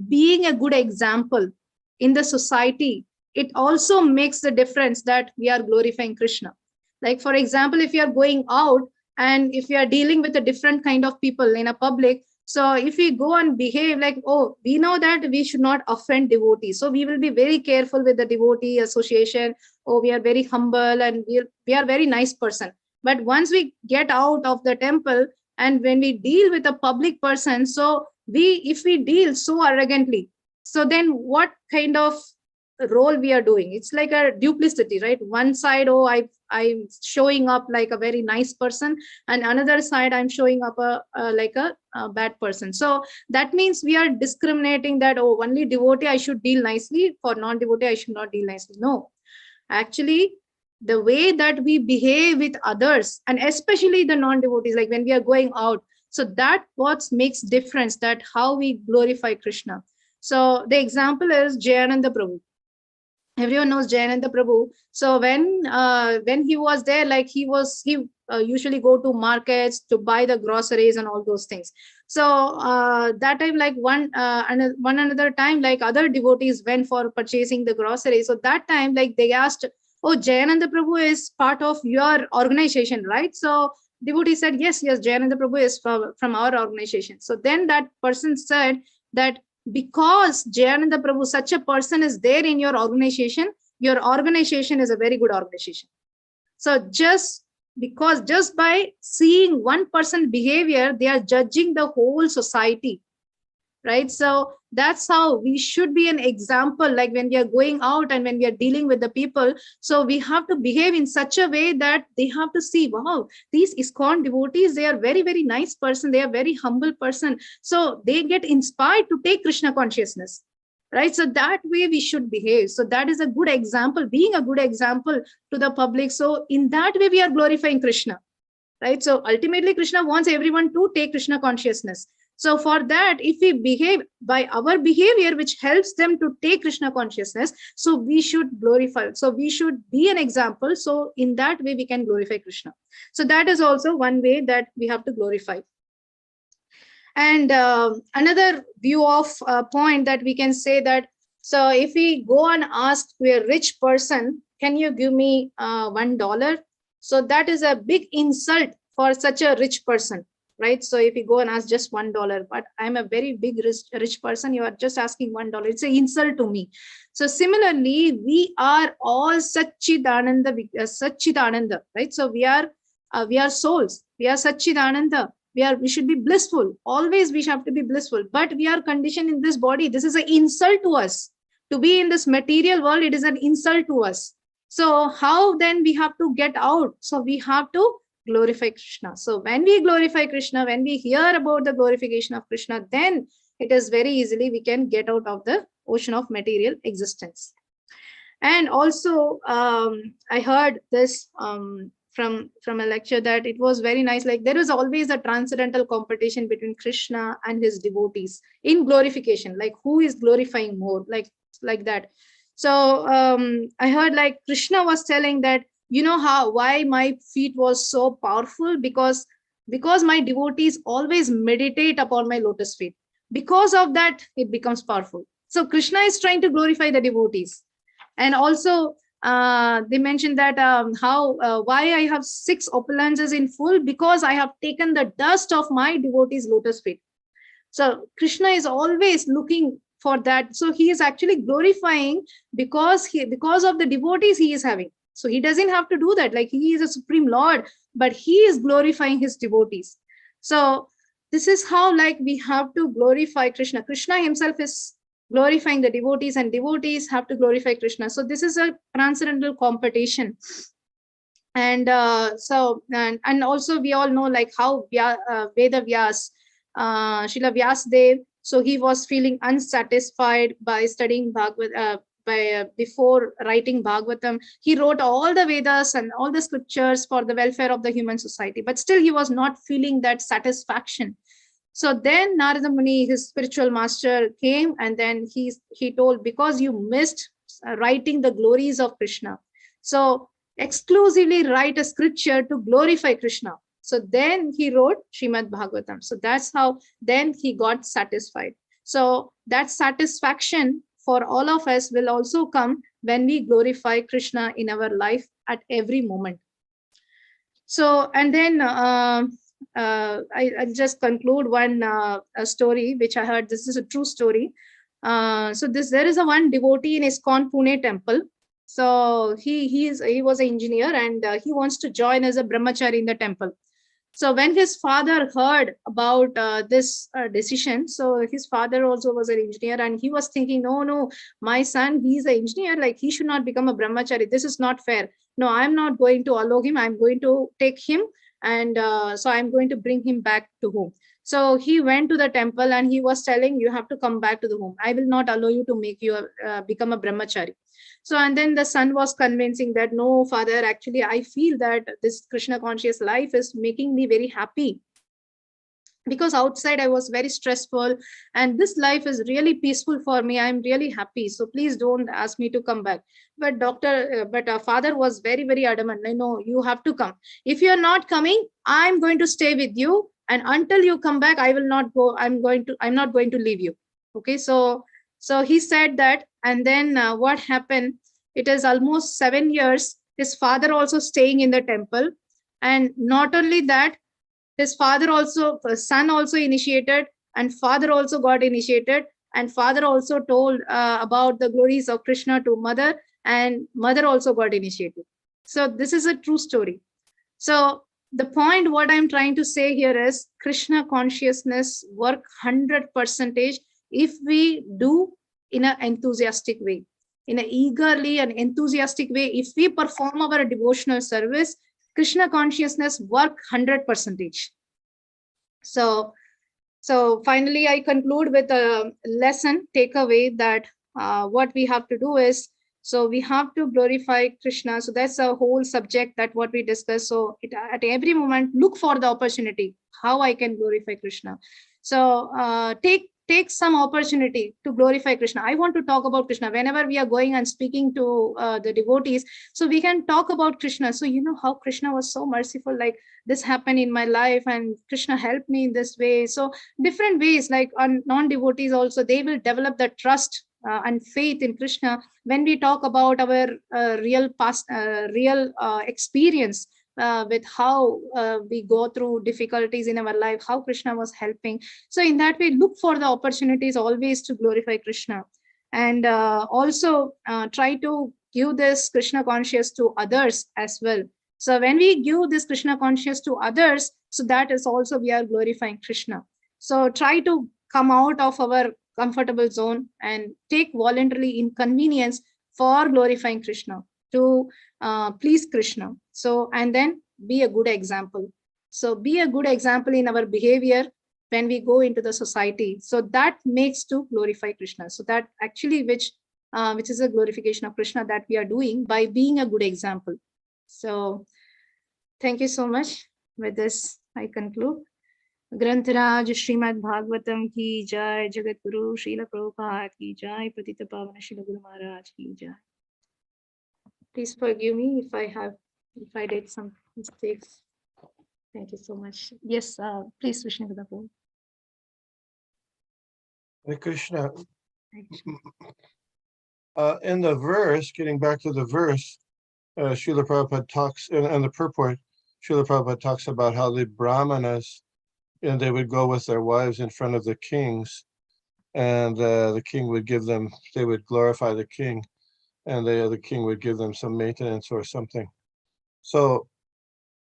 being a good example in the society, it also makes the difference that we are glorifying Krishna. Like for example, if you are going out and if you are dealing with a different kind of people in a public, so if we go and behave like, oh, we know that we should not offend devotees, so we will be very careful with the devotee association. Oh, we are very humble and we are very nice person. But once we get out of the temple and when we deal with a public person, so if we deal so arrogantly, so then what kind of role we are doing? It's like a duplicity, right? One side, oh, I'm showing up like a very nice person, and another side I'm showing up like a bad person. So that means we are discriminating that, oh, only devotee I should deal nicely, for non-devotee I should not deal nicely. No, actually the way that we behave with others, and especially the non-devotees, like when we are going out, so that what makes difference, that how we glorify Krishna. So the example is Jayananda Prabhu. Everyone knows Jayananda Prabhu. So when he was there, like he usually go to markets to buy the groceries and all those things. So that time, like one another time, like other devotees went for purchasing the groceries. So that time, like they asked, oh, Jayananda Prabhu is part of your organization, right? So devotee said, yes, Jayananda Prabhu is from our organization. So then that person said that because Jayananda Prabhu, such a person is there in your organization is a very good organization. So just by seeing one person behavior, they are judging the whole society, right? So that's how we should be an example, like when we are going out and when we are dealing with the people. So we have to behave in such a way that they have to see, wow, these ISKCON devotees, they are very, very nice person, they are very humble person, so they get inspired to take Krishna consciousness, right? So that way we should behave. So that is a good example, being a good example to the public. So in that way we are glorifying Krishna, right? So ultimately Krishna wants everyone to take Krishna consciousness. So for that, if we behave by our behavior, which helps them to take Krishna consciousness, so we should glorify. So we should be an example. So in that way, we can glorify Krishna. So that is also one way that we have to glorify. And another view of point that we can say that, so if we go and ask to a rich person, can you give me $1? So that is a big insult for such a rich person, right? So if you go and ask just $1, but I'm a very big rich person, you are just asking $1, it's an insult to me. So similarly, we are all Satchidananda, right? So we are souls, we are Satchidananda, we should be blissful, always we have to be blissful, but we are conditioned in this body. This is an insult to us. To be in this material world, it is an insult to us. So how then we have to get out? So we have to glorify Krishna. So when we glorify Krishna, when we hear about the glorification of Krishna, then it is very easily we can get out of the ocean of material existence. And also I heard this from a lecture that it was very nice, like there is always a transcendental competition between Krishna and his devotees in glorification, like who is glorifying more, like that. So I heard like Krishna was telling that, you know why my feet was so powerful? Because my devotees always meditate upon my lotus feet. Because of that, it becomes powerful. So Krishna is trying to glorify the devotees. And also they mentioned that why I have 6 opulences in full, because I have taken the dust of my devotees' lotus feet. So Krishna is always looking for that. So he is actually glorifying because of the devotees he is having. So he doesn't have to do that, like he is a supreme lord, but he is glorifying his devotees. So this is how like we have to glorify Krishna. Krishna himself is glorifying the devotees, and devotees have to glorify Krishna. So this is a transcendental competition. And and also we all know like how Veda Vyas, Srila Vyasadeva, so he was feeling unsatisfied by studying Bhagavad before writing Bhagavatam. He wrote all the Vedas and all the scriptures for the welfare of the human society, but still he was not feeling that satisfaction. So then Narada Muni, his spiritual master, came, and then he told, because you missed writing the glories of Krishna, so exclusively write a scripture to glorify Krishna. So then he wrote Srimad Bhagavatam. So that's how then he got satisfied. So that satisfaction for all of us will also come when we glorify Krishna in our life at every moment. So, and then I'll just conclude one a story which I heard. This is a true story. So there is a one devotee in ISKCON Pune temple. So he was an engineer, and he wants to join as a brahmachari in the temple. So when his father heard about this decision, so his father also was an engineer, and he was thinking, no, my son, he's an engineer, like he should not become a brahmachari. This is not fair. No, I'm not going to allow him. I'm going to take him, and so I'm going to bring him back to home. So he went to the temple, and he was telling, you have to come back to the home. I will not allow you to make you become a brahmachari. So, and then the son was convincing that, no, father, actually, I feel that this Krishna conscious life is making me very happy, because outside I was very stressful, and this life is really peaceful for me. I'm really happy. So please don't ask me to come back. But father was very, very adamant. No, you have to come. If you're not coming, I'm going to stay with you. And until you come back, I will not go. I'm not going to leave you. Okay. So he said that. And then what happened? It is almost 7 years. His father also staying in the temple. And not only that, his son also initiated, and father also got initiated, and father also told about the glories of Krishna to mother, and mother also got initiated. So this is a true story. So the point what I'm trying to say here is Krishna consciousness work 100% if we do in an enthusiastic way, in an eagerly and enthusiastic way. If we perform our devotional service, Krishna consciousness work 100%. So finally, I conclude with a lesson takeaway that what we have to do is, so we have to glorify Krishna. So that's a whole subject that what we discuss. So at every moment, look for the opportunity, how I can glorify Krishna. So take some opportunity to glorify Krishna. I want to talk about Krishna whenever we are going and speaking to the devotees. So we can talk about Krishna. So you know how Krishna was so merciful, like this happened in my life and Krishna helped me in this way. So different ways, like on non-devotees also, they will develop the trust and faith in Krishna when we talk about our real experience with how we go through difficulties in our life, how Krishna was helping. So in that way, look for the opportunities always to glorify Krishna, and also try to give this Krishna conscious to others as well. So when we give this Krishna conscious to others, so that is also we are glorifying Krishna. So try to come out of our comfortable zone and take voluntarily inconvenience for glorifying Krishna, to please Krishna. So, and then be a good example. So be a good example in our behavior when we go into the society. So that makes to glorify Krishna. So that actually which is a glorification of Krishna that we are doing by being a good example. So thank you so much. With this, I conclude. ग्रंथराज Shrimad Bhagavatam की जय, जगत गुरु श्रील प्रभुपाद की जय, पतित पावन श्रील गुरु महाराज की जय. Please forgive me if I did some mistakes. Thank you so much. Yes, please, Vishnu Gadapo. Hare Krishna. In the verse, getting back to the verse, Srila Prabhupada talks, and the purport, Srila Prabhupada talks about how the Brahmanas, and they would go with their wives in front of the kings, and the king would give them, they would glorify the king, and the king would give them some maintenance or something. So,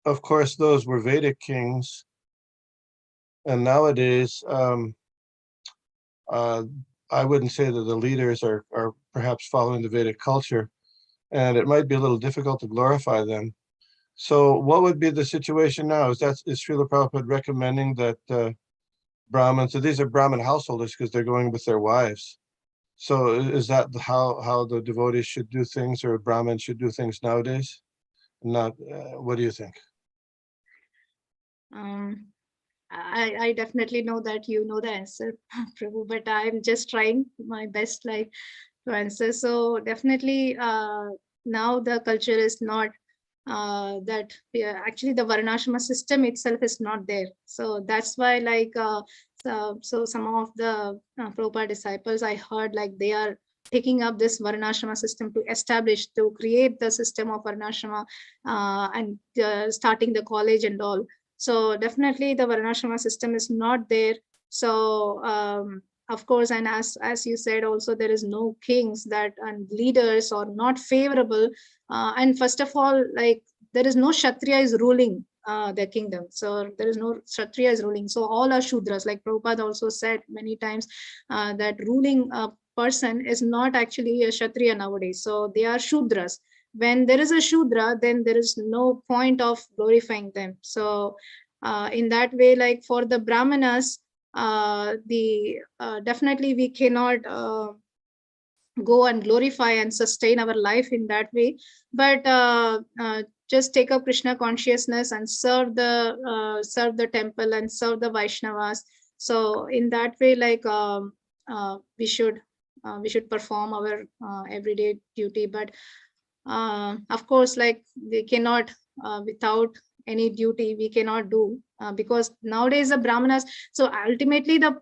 of course, those were Vedic kings, and nowadays, I wouldn't say that the leaders are perhaps following the Vedic culture, and it might be a little difficult to glorify them. So what would be the situation now? Is Srila Prabhupada recommending that Brahmins, so these are Brahmin householders because they're going with their wives. So is that how the devotees should do things, or Brahmins should do things nowadays? Not, what do you think? I definitely know that you know the answer, Prabhu, but I'm just trying my best, like, to answer. So definitely, now the culture is not that actually the Varnashrama system itself is not there. So that's why, like, so some of the Prabhupada disciples, I heard, like, they are taking up this Varnashrama system to create the system of Varnashrama, and starting the college and all. So definitely the Varnashrama system is not there. So of course, and as you said also, there is no kings that and leaders are not favorable. And first of all, like, there is no Kshatriya is ruling the kingdom. So there is no Kshatriya is ruling. So all are Shudras. Like Prabhupada also said many times, that ruling person is not actually a Kshatriya nowadays. So they are Shudras. When there is a Shudra, then there is no point of glorifying them. So in that way, like for the Brahmanas, the definitely we cannot go and glorify and sustain our life in that way, but just take up Krishna consciousness and serve the temple and serve the Vaishnavas. So in that way, like, we should perform our everyday duty. But of course, like, we cannot without any duty we cannot do, because nowadays the Brahmanas, so ultimately the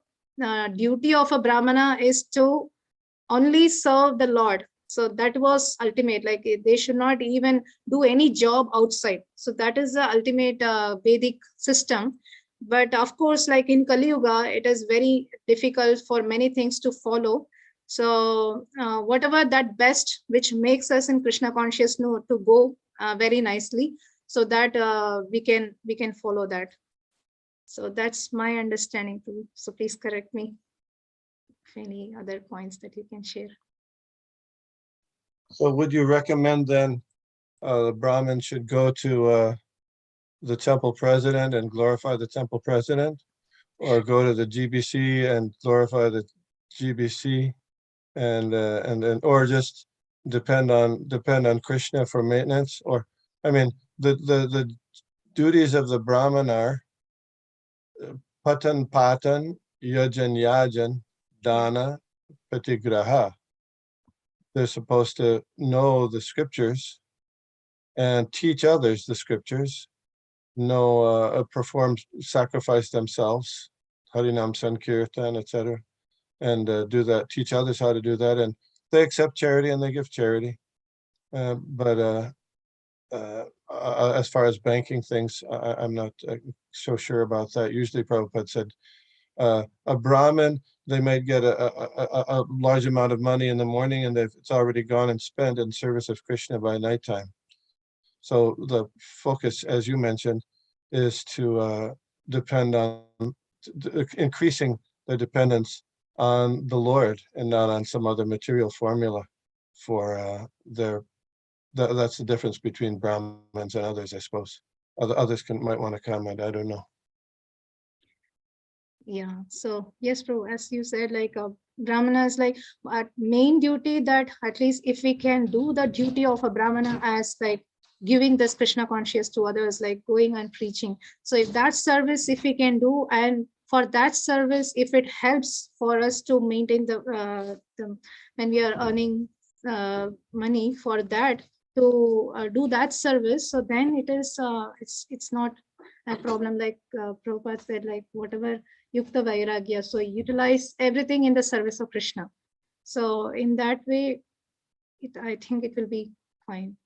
duty of a Brahmana is to only serve the Lord. So that was ultimate, like, they should not even do any job outside. So that is the ultimate Vedic system. But of course, like in Kali Yuga, it is very difficult for many things to follow. So whatever that best which makes us in Krishna conscious know to go very nicely, so that we can follow that. So that's my understanding too. So please correct me if any other points that you can share. So would you recommend then the Brahmin should go to the temple president and glorify the temple president, or go to the GBC and glorify the GBC, and then, or just depend on Krishna for maintenance? Or, I mean, the duties of the Brahmin are patan, yajan, dana, patigraha. They're supposed to know the scriptures and teach others the scriptures, perform sacrifice themselves, Harinam Sankirtan, etc., and do that, teach others how to do that. And they accept charity and they give charity. But as far as banking things, I'm not so sure about that. Usually Prabhupada said a Brahmin, they might get a large amount of money in the morning, and it's already gone and spent in service of Krishna by nighttime. So the focus, as you mentioned, is to depend on increasing their dependence on the Lord and not on some other material formula for that's the difference between Brahmins and others, I suppose. Others might want to comment, I don't know. Yeah, so yes, Prabhu, as you said, like, Brahmana is like our main duty, that at least if we can do the duty of a Brahmana as like giving this Krishna conscious to others, like going and preaching. So if that service, if we can do, and for that service, if it helps for us to maintain the when we are earning money for that, to do that service, so then it is it's not a problem. Like Prabhupada said, like whatever Yukta Vairagya. So utilize everything in the service of Krishna. So in that way, I think it will be fine.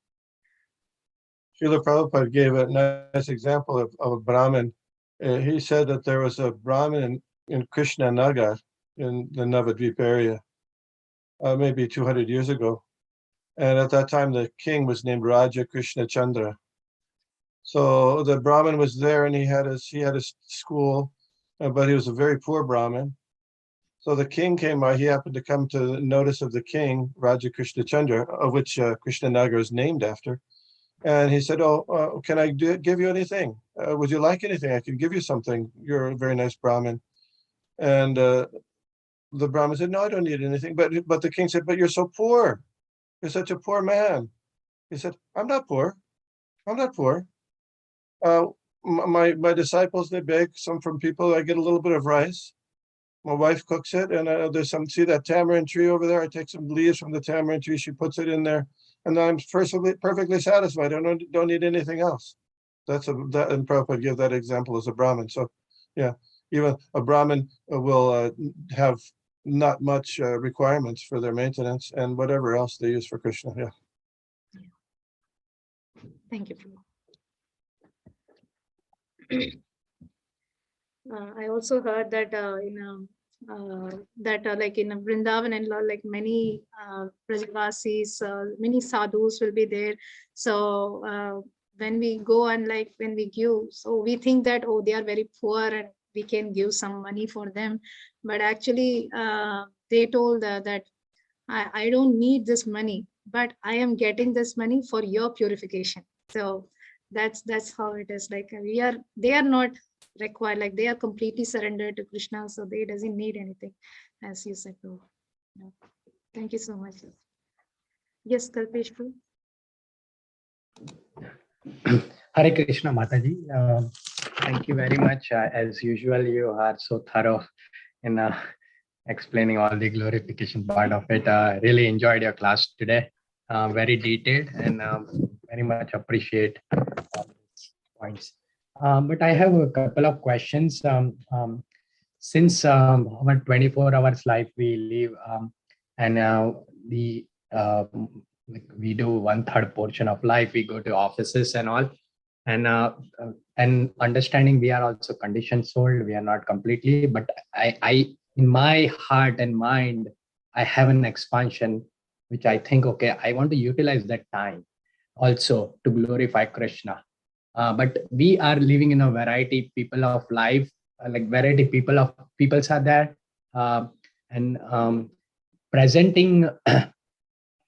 Srila Prabhupada gave a nice example of a Brahmin. He said that there was a Brahmin in Krishna Nagar in the Navadvip area, maybe 200 years ago. And at that time, the king was named Raja Krishna Chandra. So the Brahmin was there, and he had his school, but he was a very poor Brahmin. So the king came by. He happened to come to the notice of the king, Raja Krishna Chandra, of which Krishna Nagar is named after. And he said, "Oh, can I give you anything? Would you like anything? I can give you something. You're a very nice Brahmin." And the Brahmin said, "No, I don't need anything." But the king said, "But you're so poor. You're such a poor man." He said, "I'm not poor. I'm not poor. my disciples, they beg some from people. I get a little bit of rice. My wife cooks it, and there's some, see that tamarind tree over there? I take some leaves from the tamarind tree. She puts it in there, and I'm perfectly satisfied. I don't need anything else. And Prabhupada give that example as a Brahmin. So, yeah, even a Brahmin will have not much requirements for their maintenance and whatever else they use for Krishna. Yeah. Thank you, Prabhu. I also heard that like in Vrindavan and like many Brajavasis, many sadhus will be there. So when we go and like when we give, so we think that, oh, they are very poor and we can give some money for them. But actually, they told that I don't need this money, but I am getting this money for your purification. So that's how it is. Like they are not required, like they are completely surrendered to Krishna, so they doesn't need anything, as you said. Prabhu. Yeah. Thank you so much. Yes, Kalpesh Prabhu. Hare Krishna Mataji. Thank you very much. As usual, you are so thorough in explaining all the glorification part of it. Really enjoyed your class today. Very detailed and very much appreciate all these points. But I have a couple of questions. Since our 24 hours life we live, and we do 1/3 portion of life, we go to offices and all, and understanding we are also conditioned soul, we are not completely, but I in my heart and mind, I have an expansion, which I think, okay, I want to utilize that time also to glorify Krishna. But we are living in a variety people of life, like variety peoples are there, and presenting,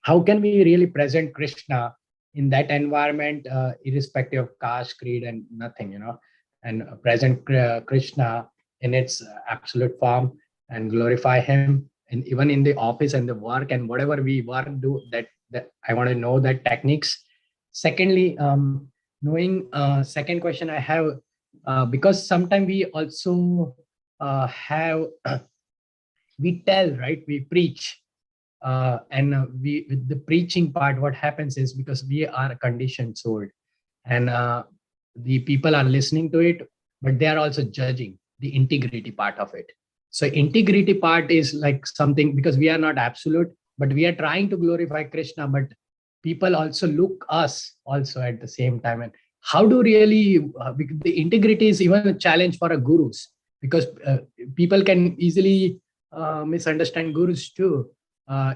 how can we really present Krishna in that environment, irrespective of caste, creed, and nothing, and present Krishna in its absolute form and glorify him, and even in the office and the work and whatever we work do, that I want to know that techniques. Secondly, knowing, second question I have, because sometimes we also have we tell, right, we preach, and we, with the preaching part, what happens is, because we are conditioned soul, and the people are listening to it, but they are also judging the integrity part of it. So integrity part is like something, because we are not absolute, but we are trying to glorify Krishna, but people also look us also at the same time. And how do really the integrity is even a challenge for a gurus, because people can easily misunderstand gurus too.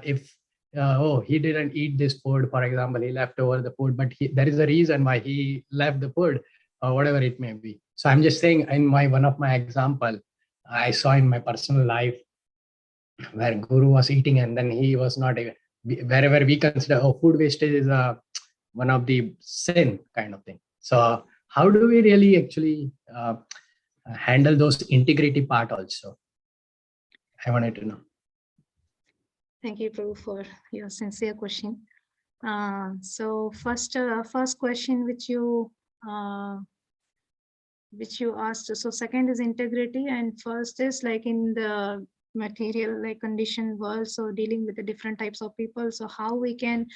If oh, he didn't eat this food, for example, he left over the food, but there is a reason why he left the food, or whatever it may be. So I'm just saying, in one of my example, I saw in my personal life where guru was eating and then he was not even, wherever we consider, oh, food wastage is one of the sin kind of thing. So how do we really actually handle those integrity part also? I wanted to know. Thank you, Prabhu, for your sincere question. So first question which you asked. So second is integrity, and first is like in the material, like conditioned world, so dealing with the different types of people. So how we can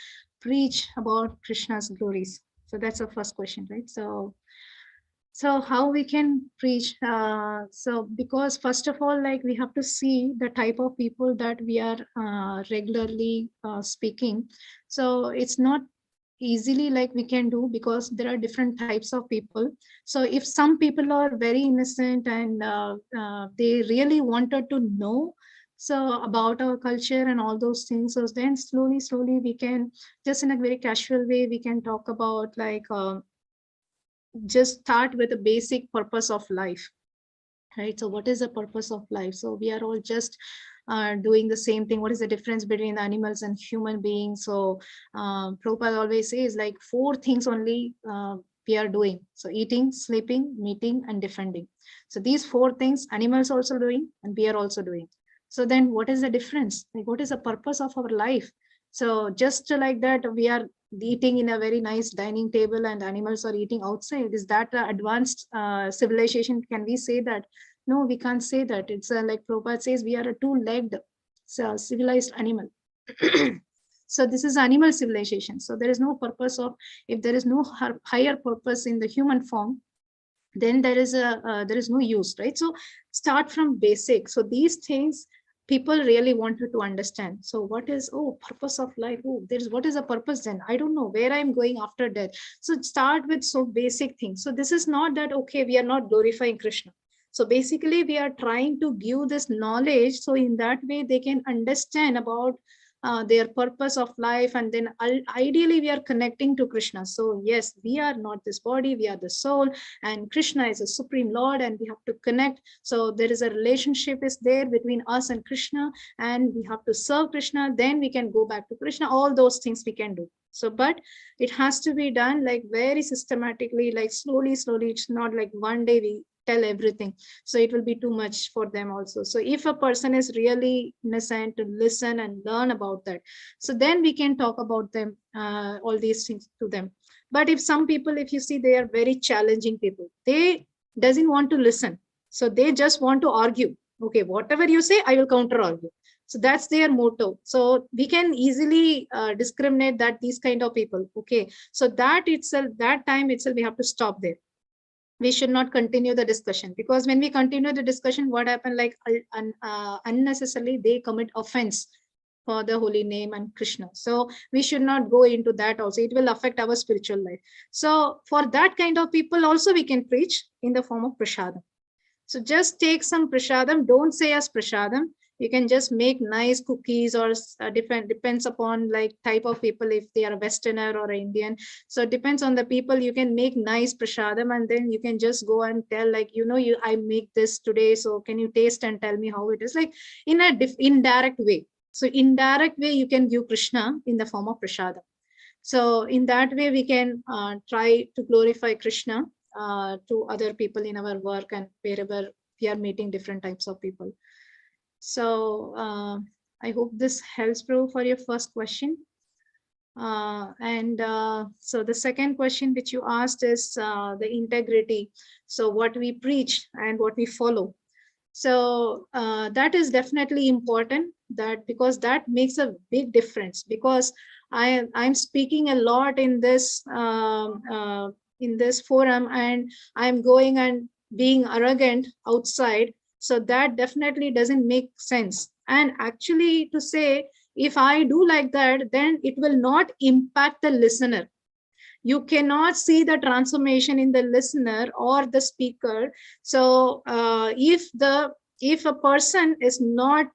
preach about Krishna's glories. So that's the first question, right? So how we can preach, so because first of all, like we have to see the type of people that we are regularly speaking. So it's not easily like we can do, because there are different types of people. So if some people are very innocent and they really wanted to know so about our culture and all those things, so then slowly we can, just in a very casual way, we can talk about like just start with the basic purpose of life, right? So what is the purpose of life? So we are all just doing the same thing. What is the difference between the animals and human beings? So Prabhupada always says like 4 things only we are doing. So eating, sleeping, meeting, and defending. So these 4 things animals also doing and we are also doing. So then what is the difference? Like what is the purpose of our life? So just like that, we are eating in a very nice dining table and animals are eating outside. Is that advanced civilization? Can we say that? No, we can't say that. It's like Prabhupada says, we are a two-legged civilized animal. So this is animal civilization. So there is no purpose of, if there is no higher purpose in the human form, then there is no use, right? So start from basic. So these things people really wanted to understand. So what is, oh, purpose of life? Oh, there's, what is the purpose then? I don't know where I'm going after death. So start with so basic things. So this is not that, okay, we are not glorifying Krishna. So basically we are trying to give this knowledge, so in that way they can understand about their purpose of life, and then ideally we are connecting to Krishna. So yes, we are not this body, we are the soul, and Krishna is a supreme Lord, and we have to connect. So there is a relationship is there between us and Krishna, and we have to serve Krishna, then we can go back to Krishna. All those things we can do. So but it has to be done like very systematically, like slowly. It's not like one day we tell everything, so it will be too much for them also. So if a person is really innocent to listen and learn about that, so then we can talk about them, all these things to them. But if some people, if you see, they are very challenging people, they doesn't want to listen, so they just want to argue. Okay, whatever you say, I will counter argue. So that's their motto. So we can easily discriminate that these kind of people. Okay, so that itself, that time itself, we have to stop there. We should not continue the discussion, because when we continue the discussion, what happened, like unnecessarily they commit offense for the holy name and Krishna. So we should not go into that also. It will affect our spiritual life. So for that kind of people also we can preach in the form of prasadam. So just take some prasadam, don't say as prasadam. You can just make nice cookies, or different, depends upon like type of people, if they are a Westerner or Indian. So it depends on the people. You can make nice prasadam, and then you can just go and tell, like, you know, I make this today, so can you taste and tell me how it is, like in a indirect way. So indirect way you can give Krishna in the form of prasadam. So in that way we can try to glorify Krishna to other people in our work and wherever we are meeting different types of people. So I hope this helps, Prabhu, for your first question. So the second question which you asked is the integrity. So what we preach and what we follow. So that is definitely important, that because that makes a big difference. Because I'm speaking a lot in this forum, and I'm going and being arrogant outside. So that definitely doesn't make sense. And actually, to say, if I do like that, then it will not impact the listener. You cannot see the transformation in the listener or the speaker. So if a person is not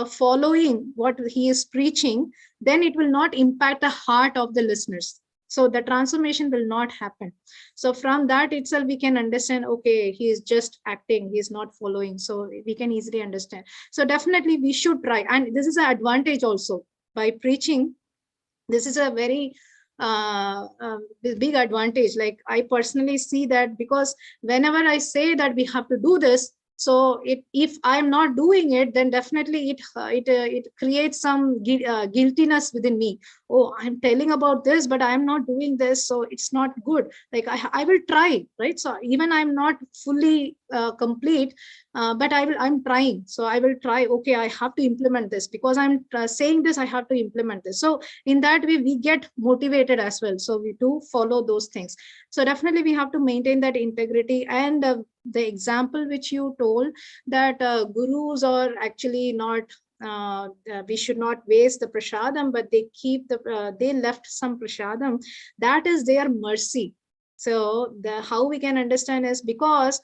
following what he is preaching, then it will not impact the heart of the listeners. So the transformation will not happen. So from that itself, we can understand, okay, he is just acting, he is not following. So we can easily understand. So definitely we should try. And this is an advantage also by preaching. This is a very big advantage. Like I personally see that, because whenever I say that we have to do this, so if I'm not doing it, then definitely it creates some guiltiness within me. Oh, I'm telling about this, but I'm not doing this, so it's not good. Like I will try, right? So even I'm not fully complete, but I'm trying. So I will try. Okay, I have to implement this, because I'm saying this, I have to implement this. So in that way, we get motivated as well. So we do follow those things. So definitely we have to maintain that integrity. And the example which you told, that gurus are actually not, we should not waste the prasadam, but they keep they left some prasadam. That is their mercy. So how we can understand is, because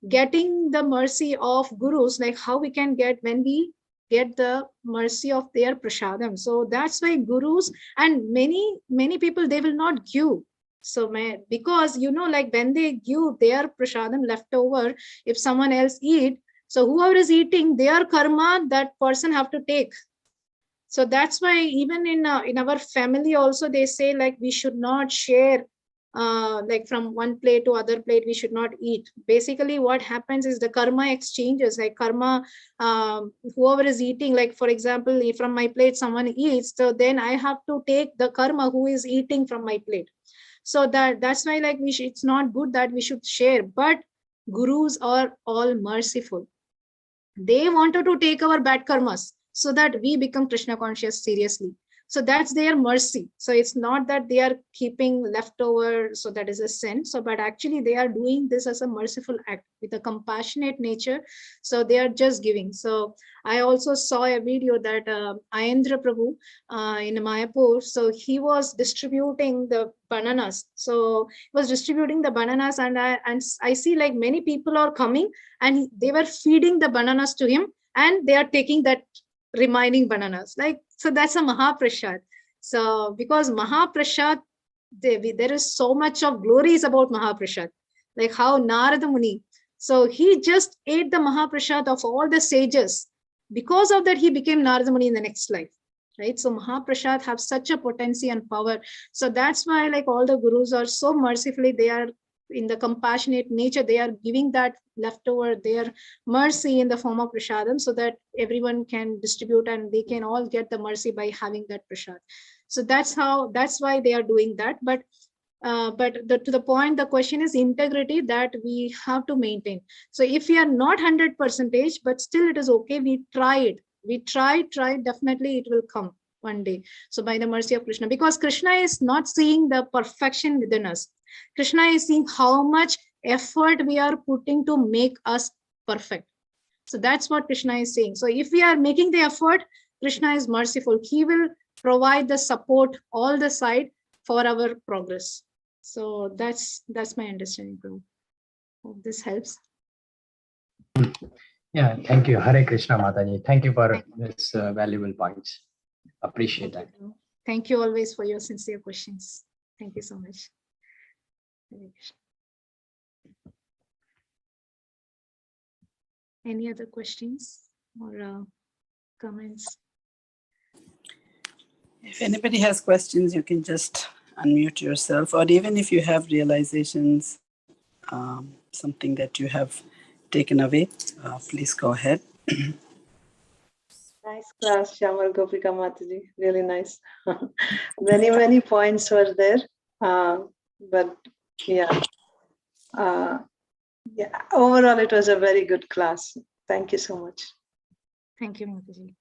getting the mercy of gurus, like how we can get when we get the mercy of their prasadam. So that's why gurus and many people, they will not give. So because, you know, like when they give their prasadam leftover, if someone else eat, so whoever is eating, their karma, that person have to take. So that's why even in our family also, they say like we should not share like from one plate to other plate, we should not eat. Basically, what happens is the karma exchanges, like karma, whoever is eating, like for example, if from my plate someone eats, so then I have to take the karma who is eating from my plate. So that's why like it's not good that we should share. But gurus are all merciful. They wanted to take our bad karmas so that we become Krishna conscious seriously. So that's their mercy. So it's not that they are keeping leftover, so that is a sin. So, but actually they are doing this as a merciful act with a compassionate nature. So they are just giving. So I also saw a video that Ayendra Prabhu in Mayapur, so he was distributing the bananas. So he was distributing the bananas, and I see like many people are coming and they were feeding the bananas to him, and they are taking that remaining bananas. Like, so that's a Mahaprasad. So because Mahaprasad, there is so much of glories about Mahaprasad, like how Narada Muni, so he just ate the Mahaprasad of all the sages. Because of that, he became Narada Muni in the next life, right? So Mahaprasad have such a potency and power. So that's why like all the gurus are so mercifully, they are in the compassionate nature, they are giving that leftover, their mercy in the form of prasadam, so that everyone can distribute and they can all get the mercy by having that prasad. So that's why they are doing that. But to the point, the question is integrity that we have to maintain. So if we are not 100%, but still it is okay, we try it. We try, definitely it will come one day. So by the mercy of Krishna, because Krishna is not seeing the perfection within us. Krishna is seeing how much effort we are putting to make us perfect. So that's what Krishna is saying. So if we are making the effort, Krishna is merciful. He will provide the support all the side for our progress. So that's my understanding, Prabhu. Hope this helps. Yeah, thank you. Hare Krishna, Mataji. Thank you for this valuable points. Appreciate that. Thank you always for your sincere questions. Thank you so much. Any other questions or comments? If anybody has questions, you can just unmute yourself, or even if you have realizations, something that you have taken away, please go ahead. Nice class, Shyamalgopika Mataji. Really nice. Many points were there. But yeah. Yeah, overall it was a very good class. Thank you so much. Thank you, Mataji.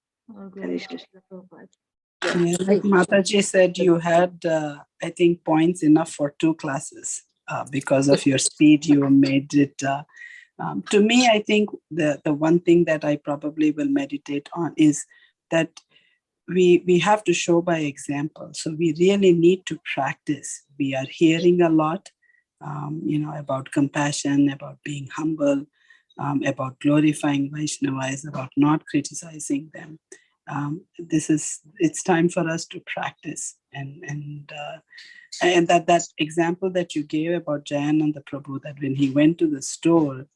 Yeah, like Mataji said, you had, I think, points enough for 2 classes. Because of your speed, you made it. To me, I think the one thing that I probably will meditate on is that we have to show by example. So we really need to practice. We are hearing a lot, about compassion, about being humble, about glorifying Vaishnavas, about not criticizing them. It's time for us to practice, and that example that you gave about Jayananda Prabhu, that when he went to the store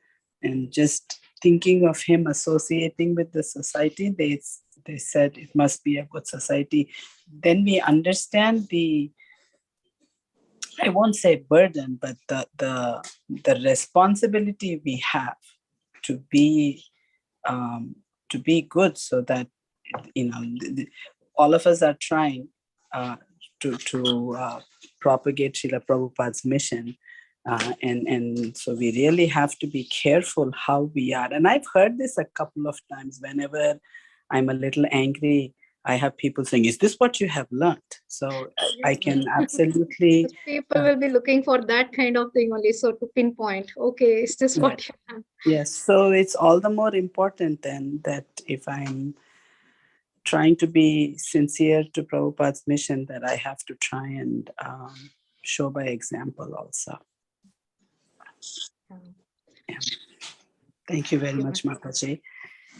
and just thinking of him associating with the society, they said it must be a good society. Then we understand I won't say burden, but the responsibility we have to be good, so that all of us are trying to propagate Srila Prabhupada's mission. And so we really have to be careful how we are. And I've heard this a couple of times. Whenever I'm a little angry, I have people saying, is this what you have learned? So I can absolutely... People will be looking for that kind of thing only. So to pinpoint, okay, is this what you have? Yes, so it's all the more important then that if I'm trying to be sincere to Prabhupada's mission, that I have to try and show by example also. Yeah. Thank you very much, Mataji.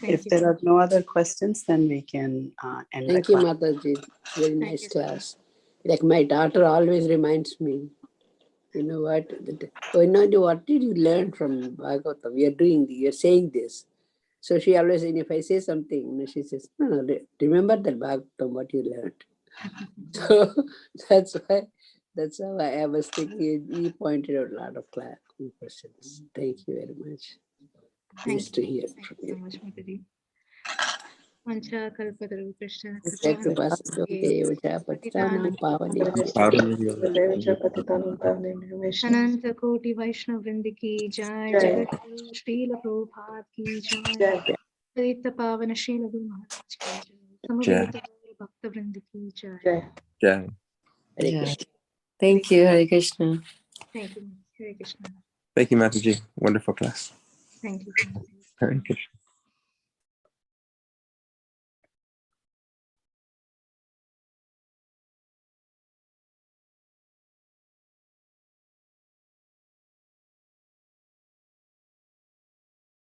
If there are no other questions, then we can end. Thank you, Mataji. Very nice class. Like my daughter always reminds me, you know what? What did you learn from Bhagavatam? We are saying this. So she always, if I say something, she says, no, remember that Bhagavatam, what you learned. So that's why That's how I was thinking. He pointed out a lot of questions. Thank you very much. Nice to hear from so you. much, Mataji. Vancha kalpataru Krishna. अनंत कोटि वैष्णव वृंद की जय, जगत गुरु श्रील प्रभुपाद की जय, पतित पावन श्रील गुरु महाराज की जय, समवेत गौर भक्त वृंद की जय. Hare Yeah. Krishna. Thank you, Hare Krishna. Thank you, Hare Krishna. Thank you, Mataji. Wonderful class. Thank you. Hare Krishna.